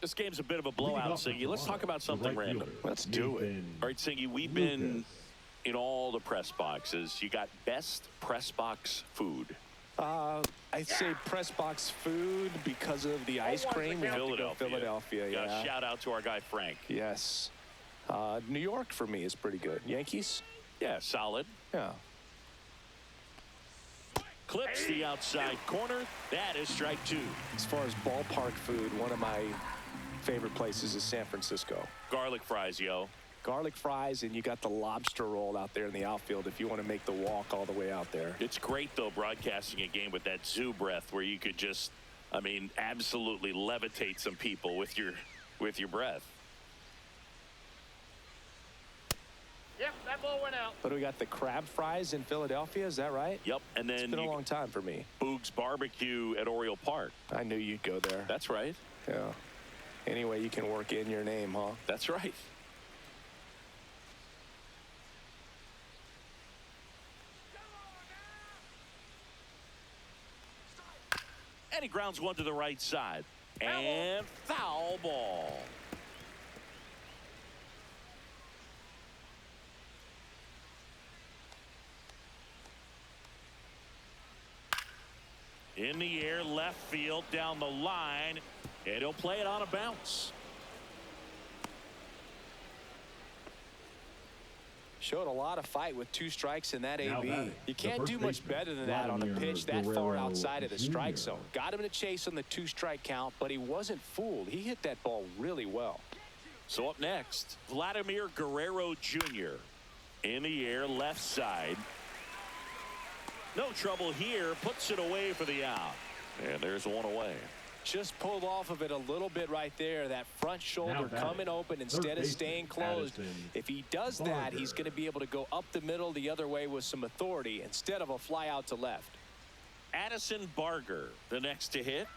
This game's a bit of a blowout, Singy. Let's talk about something random. Let's do it. All right, Singy, we've been in all the press boxes. You got best press box food. I'd say press box food because of the ice cream. We have to go Philadelphia, yeah. Shout out to our guy Frank. Yes. New York for me is pretty good. Yankees? Yeah, solid. Yeah. Clips the outside corner. That is strike 2. As far as ballpark food, one of my favorite places is San Francisco. Garlic fries, yo. Garlic fries, and you got the lobster roll out there in the outfield if you want to make the walk all the way out there. It's great, though, broadcasting a game with that zoo breath where you could just, I mean, absolutely levitate some people with your breath. Yep, that ball went out. But we got the crab fries in Philadelphia, is that right? Yep, and then it's been a long time for me. Boog's Barbecue at Oriole Park. I knew you'd go there. That's right. Yeah. Anyway, you can work in your name, huh? That's right. And he grounds one to the right side. And foul ball. In the air, left field, down the line, and he'll play it on a bounce. Showed a lot of fight with 2 strikes in that Now AB. batting, You can't do much better than that on a pitch that far outside of the strike zone. Got him to chase on the 2-strike count, but he wasn't fooled. He hit that ball really well. So up next, Vladimir Guerrero Jr. in the air, left side. No trouble here, puts it away for the out. And there's one away. Just pulled off of it a little bit right there. That front shoulder coming open instead of staying closed. If he does that, he's going to be able to go up the middle the other way with some authority instead of a fly out to left. Addison Barger, the next to hit.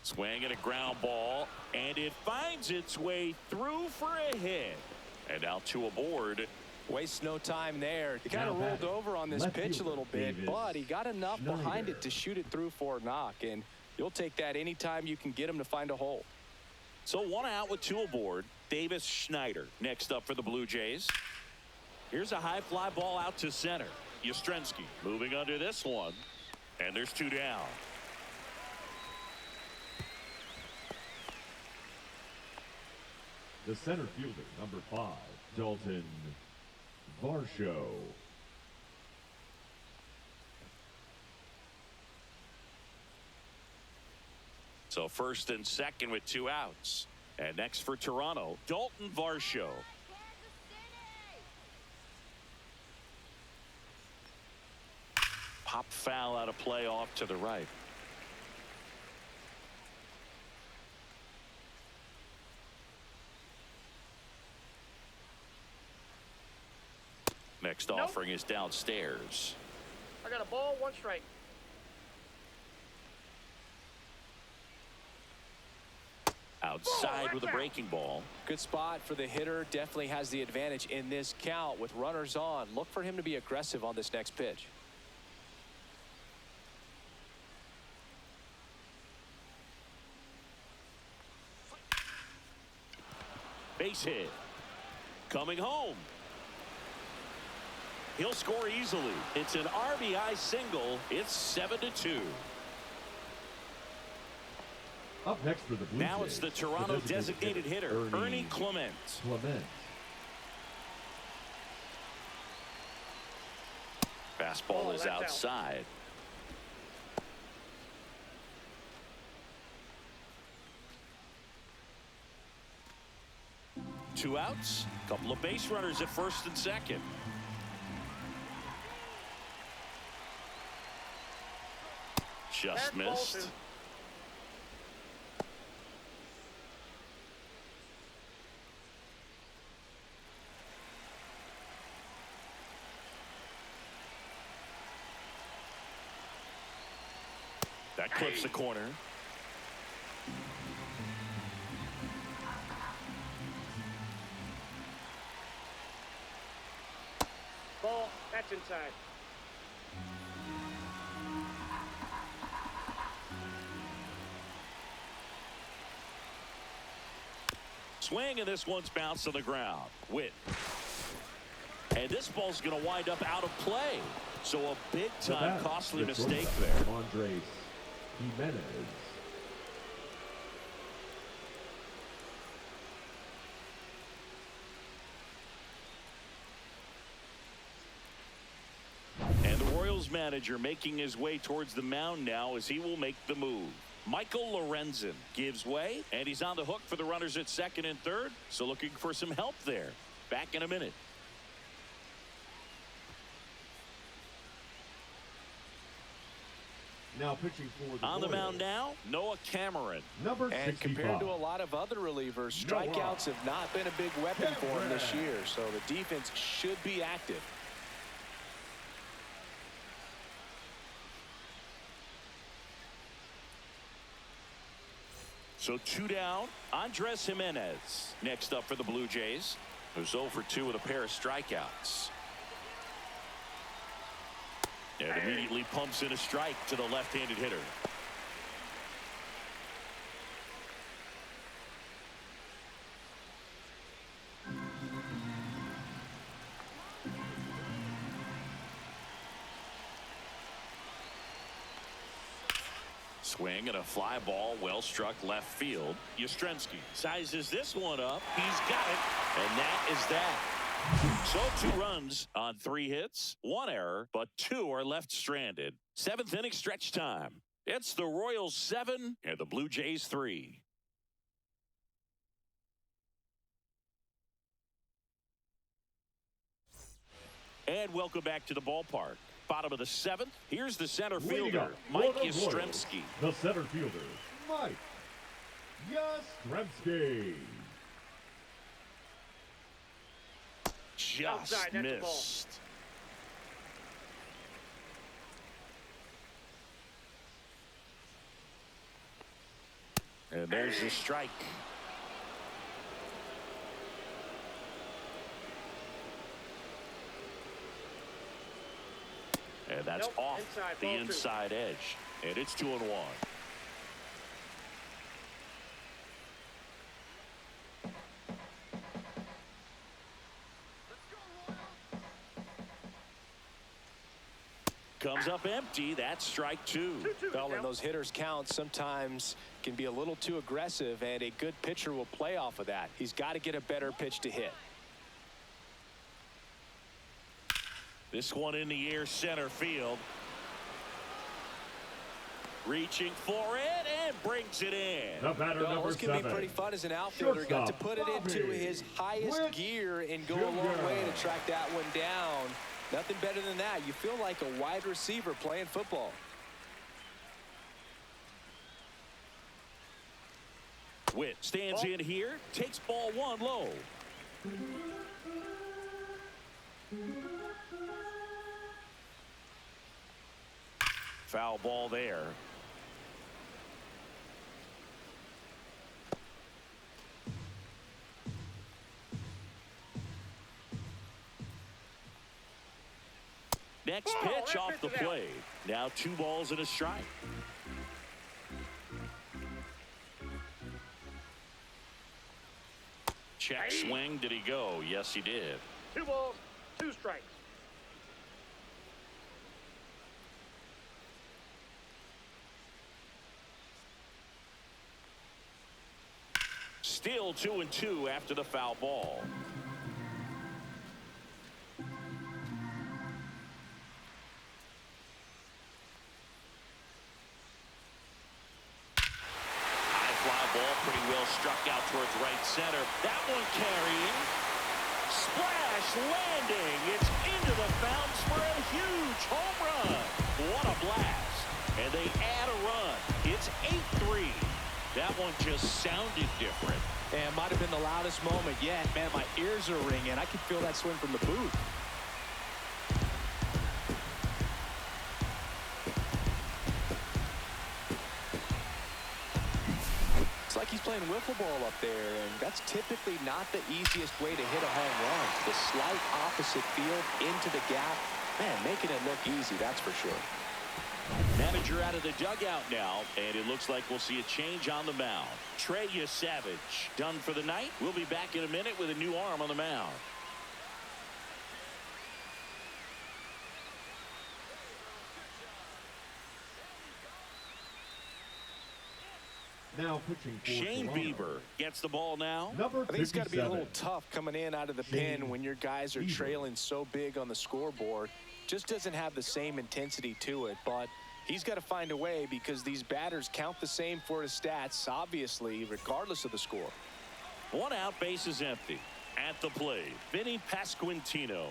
Swing and a ground ball, and it finds its way through for a hit. And now 2 aboard. Wastes no time there. He kind of rolled over on this pitch a little bit, but he got enough behind it to shoot it through for a knock, and you'll take that anytime you can get him to find a hole. So 1 out with 2 aboard. Davis Schneider next up for the Blue Jays. Here's a high fly ball out to center. Yastrzemski moving under this one, and there's 2 down. The center fielder, number 5, Dalton Varsho. So first and second with 2 outs. And next for Toronto, Dalton Varsho. Pop foul out of play off to the right. Next offering is downstairs. I got a ball, 1 strike. Outside with a breaking ball. Good spot for the hitter. Definitely has the advantage in this count with runners on. Look for him to be aggressive on this next pitch. Base hit. Coming home. He'll score easily. It's an RBI single. It's 7-2. Up next for the Blue Now Jays, it's the Toronto designated hitter, Ernie Clement. Fastball is outside. Two outs, couple of base runners at first and second. Just missed. That clips the corner. Ball, that's inside. Swing, and this one's bounced to the ground. Witt. And this ball's going to wind up out of play. So a big-time costly mistake there. Andres Jimenez. And the Royals manager making his way towards the mound now as he will make the move. Michael Lorenzen gives way, and he's on the hook for the runners at second and third. So looking for some help there. Back in a minute. Now pitching for the on the Royals. mound now, Noah Cameron. Number 65. And compared to a lot of other relievers, strikeouts have not been a big weapon for him this year. So the defense should be active. So two down. Andres Jimenez next up for the Blue Jays, who's 0 for 2 with a pair of strikeouts. And immediately pumps in a strike to the left-handed hitter. Swing and a fly ball well struck left field. Yastrzemski sizes this one up. He's got it. And that is that. So 2 runs on 3 hits, 1 error, but 2 are left stranded. 7th inning stretch time. It's the Royals 7 and the Blue Jays 3. And welcome back to the ballpark. Bottom of the 7th. Here's the center fielder, Mike Yastrzemski. The center fielder, Mike Yastrzemski. Just missed. And there's the strike. And that's off the inside edge. And it's 2-1. Comes up empty. That's strike 2. Well, and those hitters count sometimes can be a little too aggressive, and a good pitcher will play off of that. He's got to get a better pitch to hit. This one in the air, center field. Reaching for it and brings it in. The batter, well, number 7. This can be pretty fun as an outfielder. Got to put it into his highest gear and go a long way to track that one down. Nothing better than that. You feel like a wide receiver playing football. Witt stands in here, takes ball 1 low. Foul ball there. Next pitch off the plate. Now 2 balls and a strike. Check swing. Did he go? Yes, he did. 2 balls, 2 strikes. Still 2-2 after the foul ball. Pretty well struck out towards right center. That one carrying. Splash landing. It's into the fountains for a huge home run. What a blast. And they add a run. It's 8-3. That one just sounded different. And might have been the loudest moment yet. Man, my ears are ringing. I can feel that swing from the booth. Like he's playing wiffle ball up there, and that's typically not the easiest way to hit a home run. The slight opposite field into the gap. Man, making it look easy, that's for sure. Manager out of the dugout now, and it looks like we'll see a change on the mound. Trey Savage done for the night. We'll be back in a minute with a new arm on the mound. Now pitching for Shane Toronto. Bieber gets the ball now. Number 57. I think it's got to be a little tough coming in out of the Shane pen when your guys are Bieber. trailing so big on the scoreboard. Just doesn't have the same intensity to it, but he's got to find a way because these batters count the same for his stats, obviously, regardless of the score. 1 out, base is empty. At the plate, Vinny Pasquantino.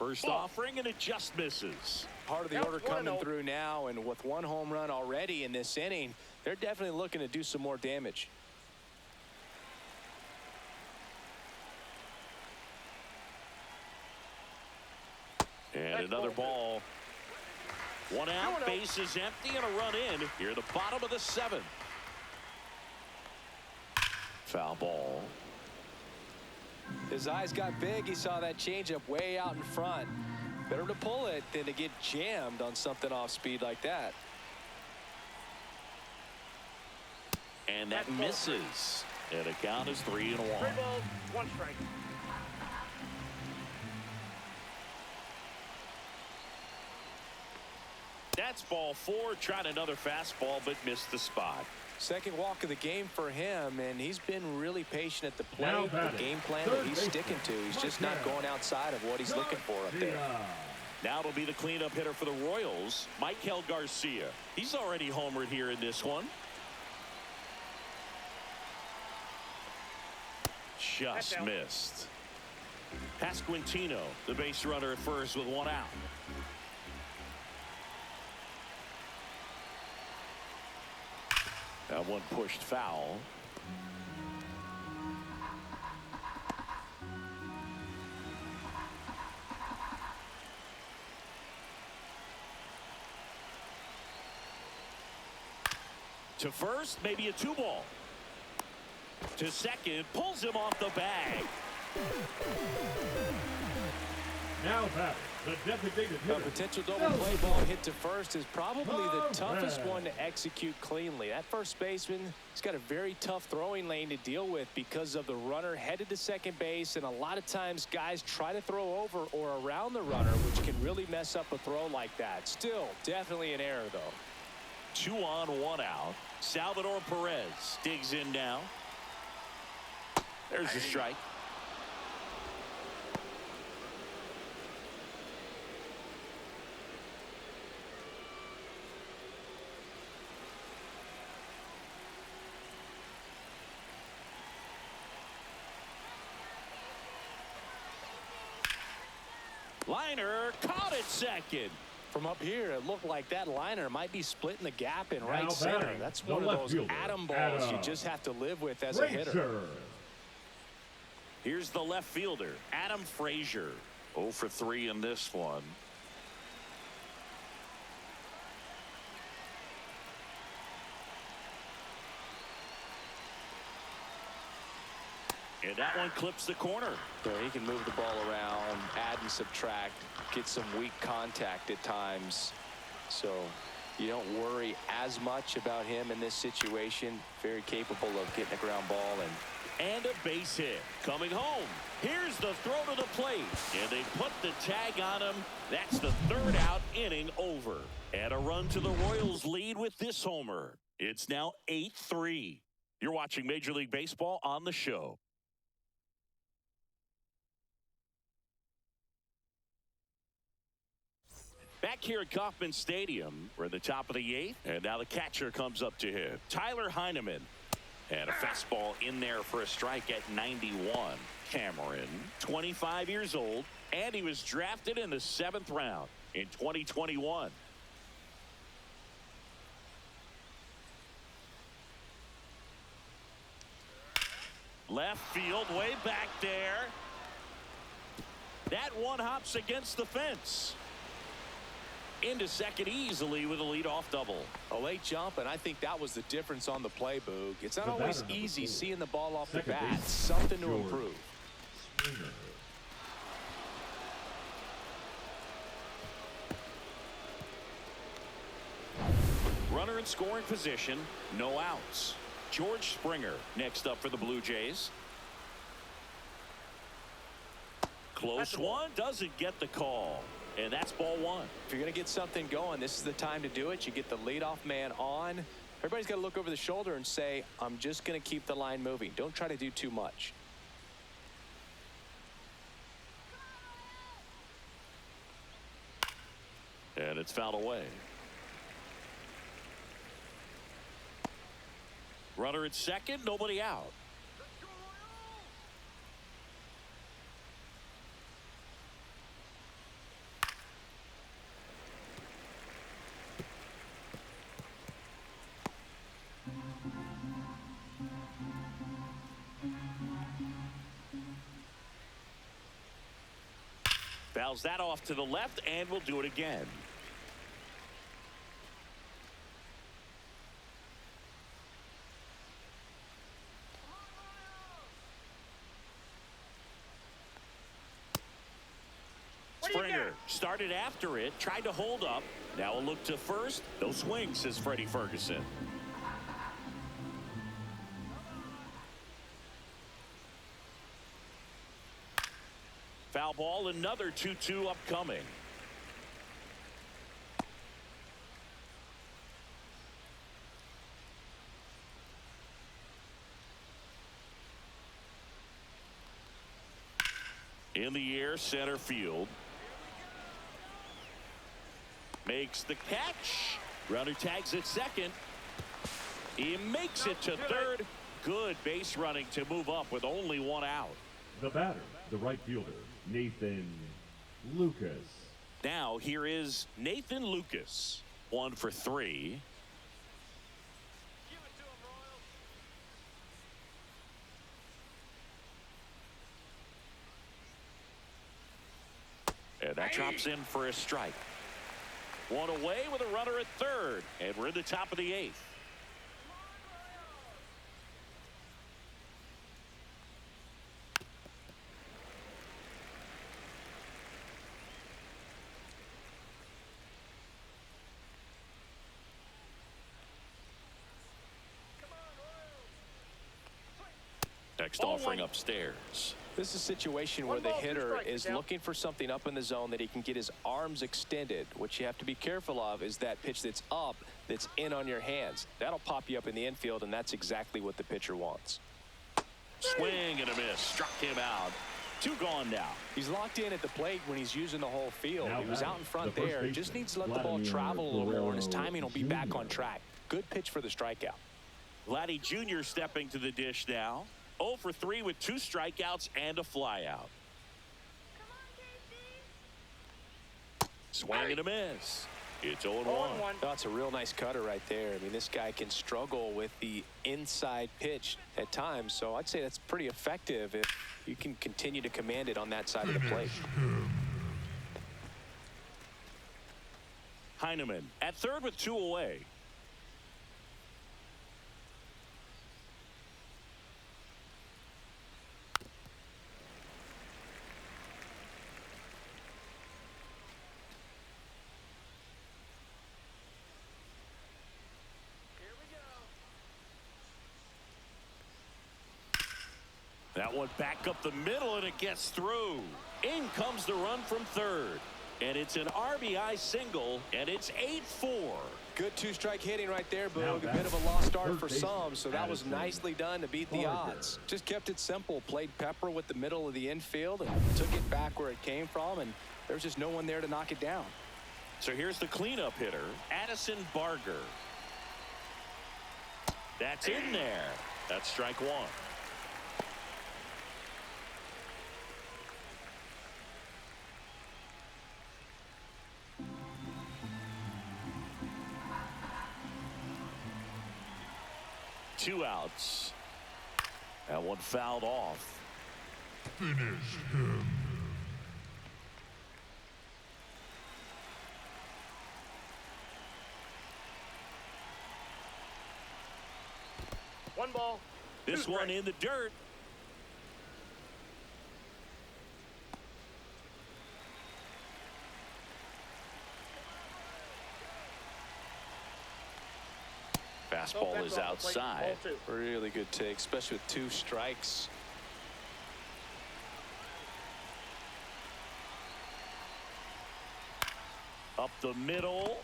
First offering, and it just misses. Part of the order coming through now, and with 1 home run already in this inning, they're definitely looking to do some more damage. And another ball. 1 out, base is empty, and a run in here at the bottom of the 7th. Foul ball. His eyes got big. He saw that changeup way out in front. Better to pull it than to get jammed on something off speed like that. And that misses. And the count is 3-1. 3 balls, 1 strike. That's ball 4. Tried another fastball, but missed the spot. Second walk of the game for him, and he's been really patient at the plate. The game plan that he's sticking to, he's just not going outside of what he's looking for up there. Now it'll be the cleanup hitter for the Royals, Michael Garcia. He's already homered here in this one. Just missed. Pasquantino, the base runner at first with 1 out. That one pushed foul. To first, maybe a 2-ball. To second, pulls him off the bag. Now back, the designated hitter. A potential double play ball hit to first is probably the toughest one to execute cleanly. That first baseman, he's got a very tough throwing lane to deal with because of the runner headed to second base, and a lot of times guys try to throw over or around the runner, which can really mess up a throw like that. Still, definitely an error, though. 2 on, 1 out. Salvador Perez digs in now. There's a strike. Liner caught it second. From up here, it looked like that liner might be splitting the gap in right center. That's one of those atom balls you just have to live with as a hitter. Here's the left fielder, Adam Frazier. 0 for 3 in this one. And that one clips the corner. Yeah, he can move the ball around, add and subtract, get some weak contact at times. So you don't worry as much about him in this situation. Very capable of getting a ground ball. And a base hit. Coming home. Here's the throw to the plate. And they put the tag on him. That's the 3rd out, inning over. And a run to the Royals lead with this homer. It's now 8-3. You're watching Major League Baseball on the show. Back here at Kauffman Stadium, we're at the top of the 8th, and now the catcher comes up to hit. Tyler Heineman. And a fastball in there for a strike at 91. Cameron, 25 years old, and he was drafted in the 7th round in 2021. Left field, way back there. That one hops against the fence. Into second easily with a leadoff double. A late jump, and I think that was the difference on the play, Boog. It's not always easy seeing the ball off the bat. Something to improve. Runner in scoring position, no outs. George Springer next up for the Blue Jays. Close one, doesn't get the call. And that's ball 1. If you're going to get something going, this is the time to do it. You get the leadoff man on. Everybody's got to look over the shoulder and say, I'm just going to keep the line moving. Don't try to do too much. And it's fouled away. Runner at second, nobody out. Fouls that off to the left, and we'll do it again. Springer started after it, tried to hold up. Now a look to first. No swing, says Freddie Ferguson. Foul ball, another 2-2 upcoming. In the air, center field. Makes the catch. Runner tags at second. He makes it to third. Good base running to move up with only one out. The batter, the right fielder, Nathan Lucas. Now here is Nathan Lucas. 1 for 3. And that drops in for a strike. One away with a runner at third. And we're in the top of the 8th. Next offering upstairs. This is a situation where the hitter is looking for something up in the zone that he can get his arms extended. What you have to be careful of is that pitch that's up, that's in on your hands. That'll pop you up in the infield, and that's exactly what the pitcher wants. Swing and a miss. Struck him out. 2 gone now. He's locked in at the plate when he's using the whole field. Now he was out in front there. baseman, Just needs to let the ball travel a little more, and his timing will be back on track. Good pitch for the strikeout. Vladdy Jr. stepping to the dish now. 0 for 3 with 2 strikeouts and a flyout. Swing and a miss. It's 0-1. That's a real nice cutter right there. I mean, this guy can struggle with the inside pitch at times, so I'd say that's pretty effective if you can continue to command it on that side of the plate. Heineman at third with 2 away. That one back up the middle, and it gets through. In comes the run from third. And it's an RBI single, and it's 8-4. Good 2-strike hitting right there, Boog. A bit of a lost start for some, so that was nicely done to beat the odds. Just kept it simple. Played pepper with the middle of the infield and took it back where it came from, and there was just no one there to knock it down. So here's the cleanup hitter, Addison Barger. That's in there. That's strike 1. Two outs. That one fouled off. Finish him. One ball. This one in the dirt. Fastball is outside. Really good take, especially with 2 strikes. Up the middle.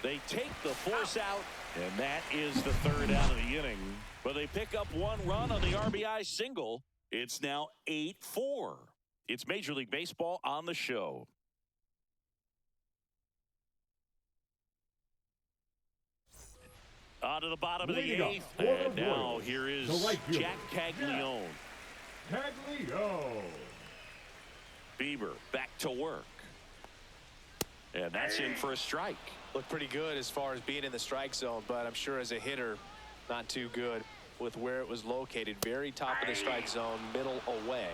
They take the force out, and that is the 3rd out of the inning. But they pick up 1 run on the RBI single. It's now 8-4. It's Major League Baseball on the show. On to the bottom of the 8th. And now here is Jack Caglione. Caglione. Bieber back to work. And that's in for a strike. Looked pretty good as far as being in the strike zone, but I'm sure as a hitter, not too good with where it was located. Very top of the strike zone, middle away.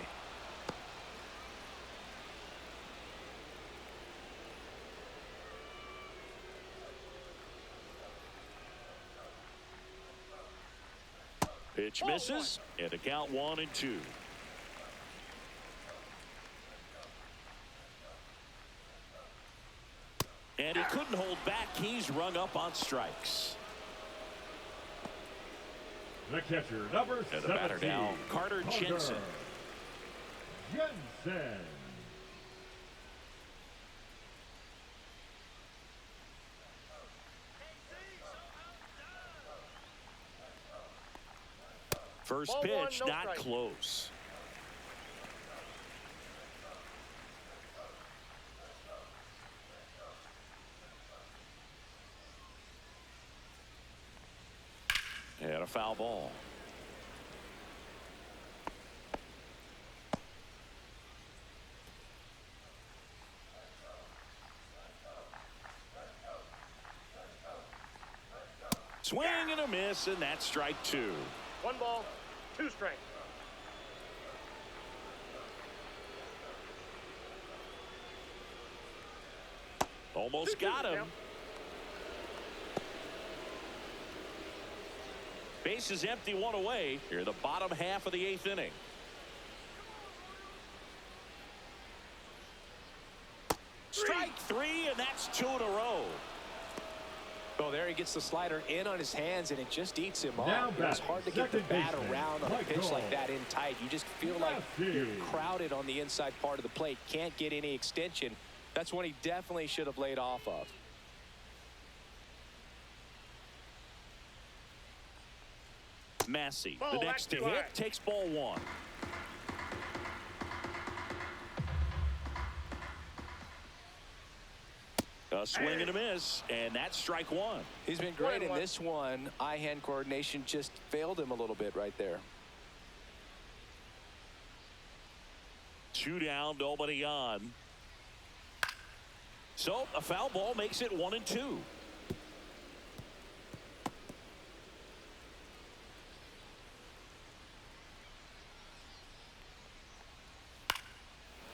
Pitch misses, and the count 1-2. And he couldn't hold back. He's rung up on strikes. The catcher, number 17. And the batter now, Carter Jensen. Jensen. First pitch, not close. And a foul ball. Swing and a miss, and that's strike two. 1 ball, 2 strikes. Almost got him. Base is empty, 1 away. Here in the bottom half of the 8th inning. Strike 3, and that's 2 in a row. Oh, there he gets the slider in on his hands, and it just eats him Now off. It's hard to get the bat around on a pitch like that in tight. You just feel like you're crowded on the inside part of the plate. Can't get any extension. That's one he definitely should have laid off of. Massey, Ball the next to hit, takes ball 1. A swing and a miss, and that's strike 1. He's been great in this one. Eye-hand coordination just failed him a little bit right there. 2 down, nobody on. So a foul ball makes it 1-2.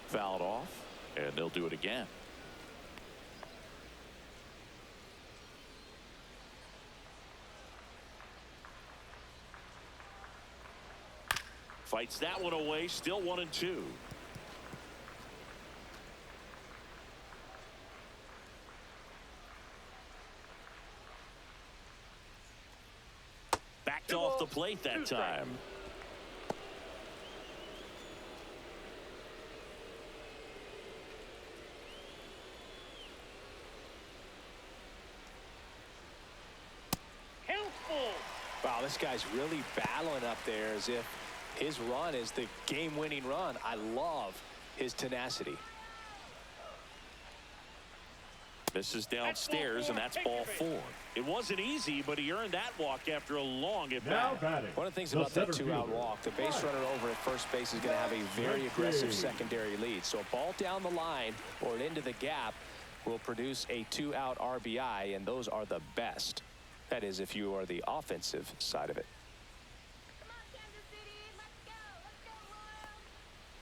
Fouled off, and they'll do it again. Fights that one away, still 1-2. Backed off the plate that time. Wow, this guy's really battling up there as if his run is the game-winning run. I love his tenacity. This is downstairs, and that's ball 4. It wasn't easy, but he earned that walk after a long at-bat. One of the things about that 2-out walk, the base runner over at first base is going to have a very aggressive secondary lead. So a ball down the line or an into the gap will produce a 2-out RBI, and those are the best. That is, if you are the offensive side of it.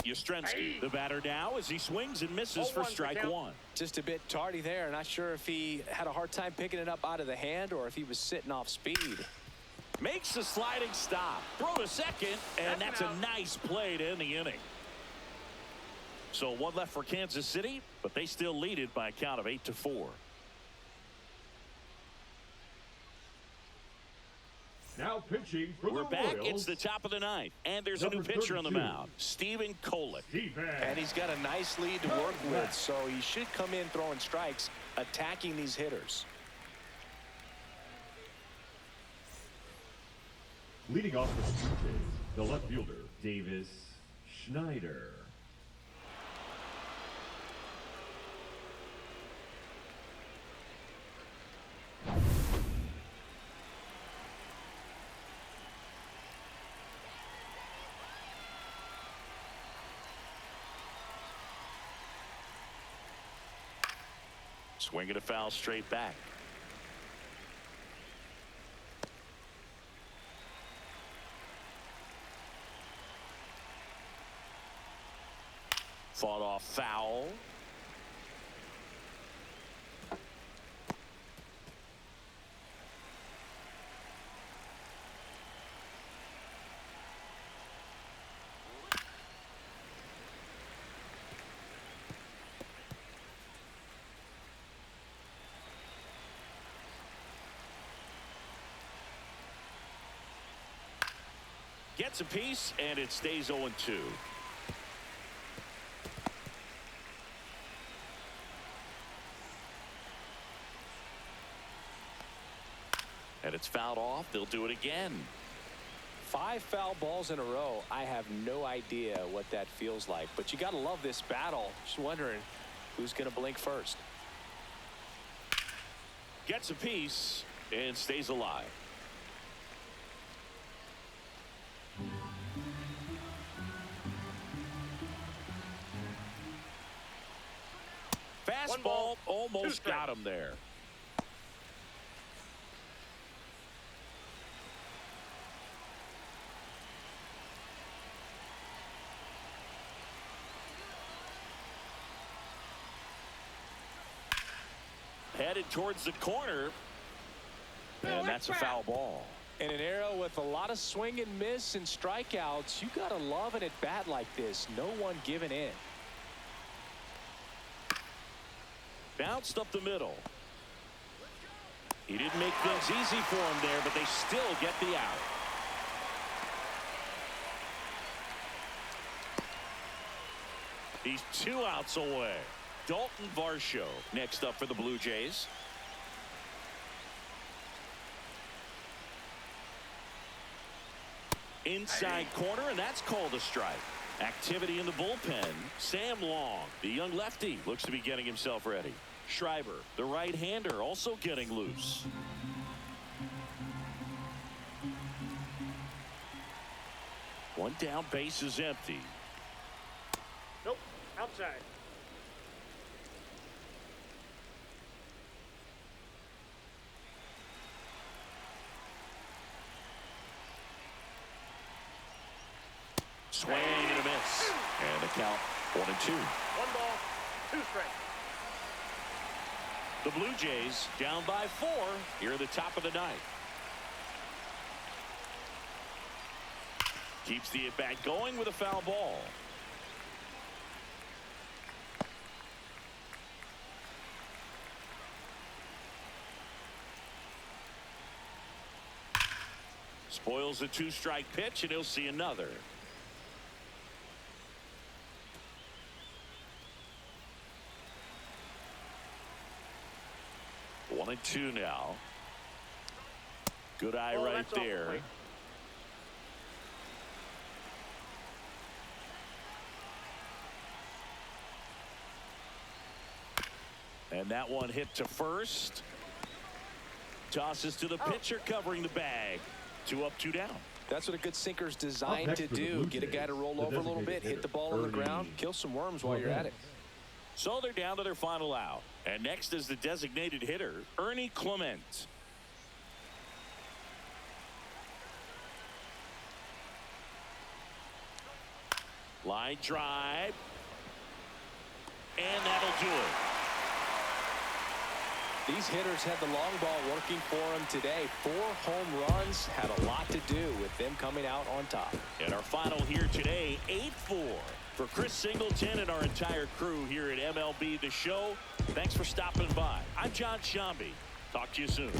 Yastrzemski, the batter now, as he swings and misses for strike 1. Just a bit tardy there. Not sure if he had a hard time picking it up out of the hand or if he was sitting off speed. Makes the sliding stop. Throw to second, and that's a nice play to end the inning. So 1 left for Kansas City, but they still lead it by a count of 8-4. Now pitching for We're the back. Royals. It's the top of the 9th, and there's a new pitcher on the mound, Stephen Kolek. And he's got a nice lead to work with, so he should come in throwing strikes, attacking these hitters. Leading off the Blue Jays, the left fielder, Davis Schneider. Swinging a foul straight back. Fought off foul. Gets a piece, and it stays 0-2. And it's fouled off. They'll do it again. 5 foul balls in a row. I have no idea what that feels like, but you got to love this battle. Just wondering who's going to blink first. Gets a piece and stays alive. Fastball almost got him there. Headed towards the corner. And that's a foul ball. In an era with a lot of swing and miss and strikeouts, you got to love an at-bat like this. No one giving in. Bounced up the middle. He didn't make things easy for him there, but they still get the out. He's 2 outs away. Dalton Varsho next up for the Blue Jays. Inside corner, and that's called a strike. Activity in the bullpen. Sam Long, the young lefty, looks to be getting himself ready. Schreiber, the right-hander, also getting loose. One down, base is empty. Nope, outside. Swing and a miss. And the count 1-2. 1 ball, 2 strikes. The Blue Jays down by 4 here at the top of the 9th. Keeps the at-bat going with a foul ball. Spoils the 2-strike pitch, and he'll see another. One and 2 now. Good eye right there. And that one hit to first. Tosses to the pitcher covering the bag. 2 up, 2 down. That's what a good sinker's designed to do. Get a guy to roll over a little bit, hit the ball on the ground, kill some worms while you're at it. So they're down to their final out. And next is the designated hitter, Ernie Clement. Line drive. And that'll do it. These hitters had the long ball working for them today. 4 home runs had a lot to do with them coming out on top. And our final here today, 8-4. For Chris Singleton and our entire crew here at MLB The Show, thanks for stopping by. I'm John Shambi. Talk to you soon.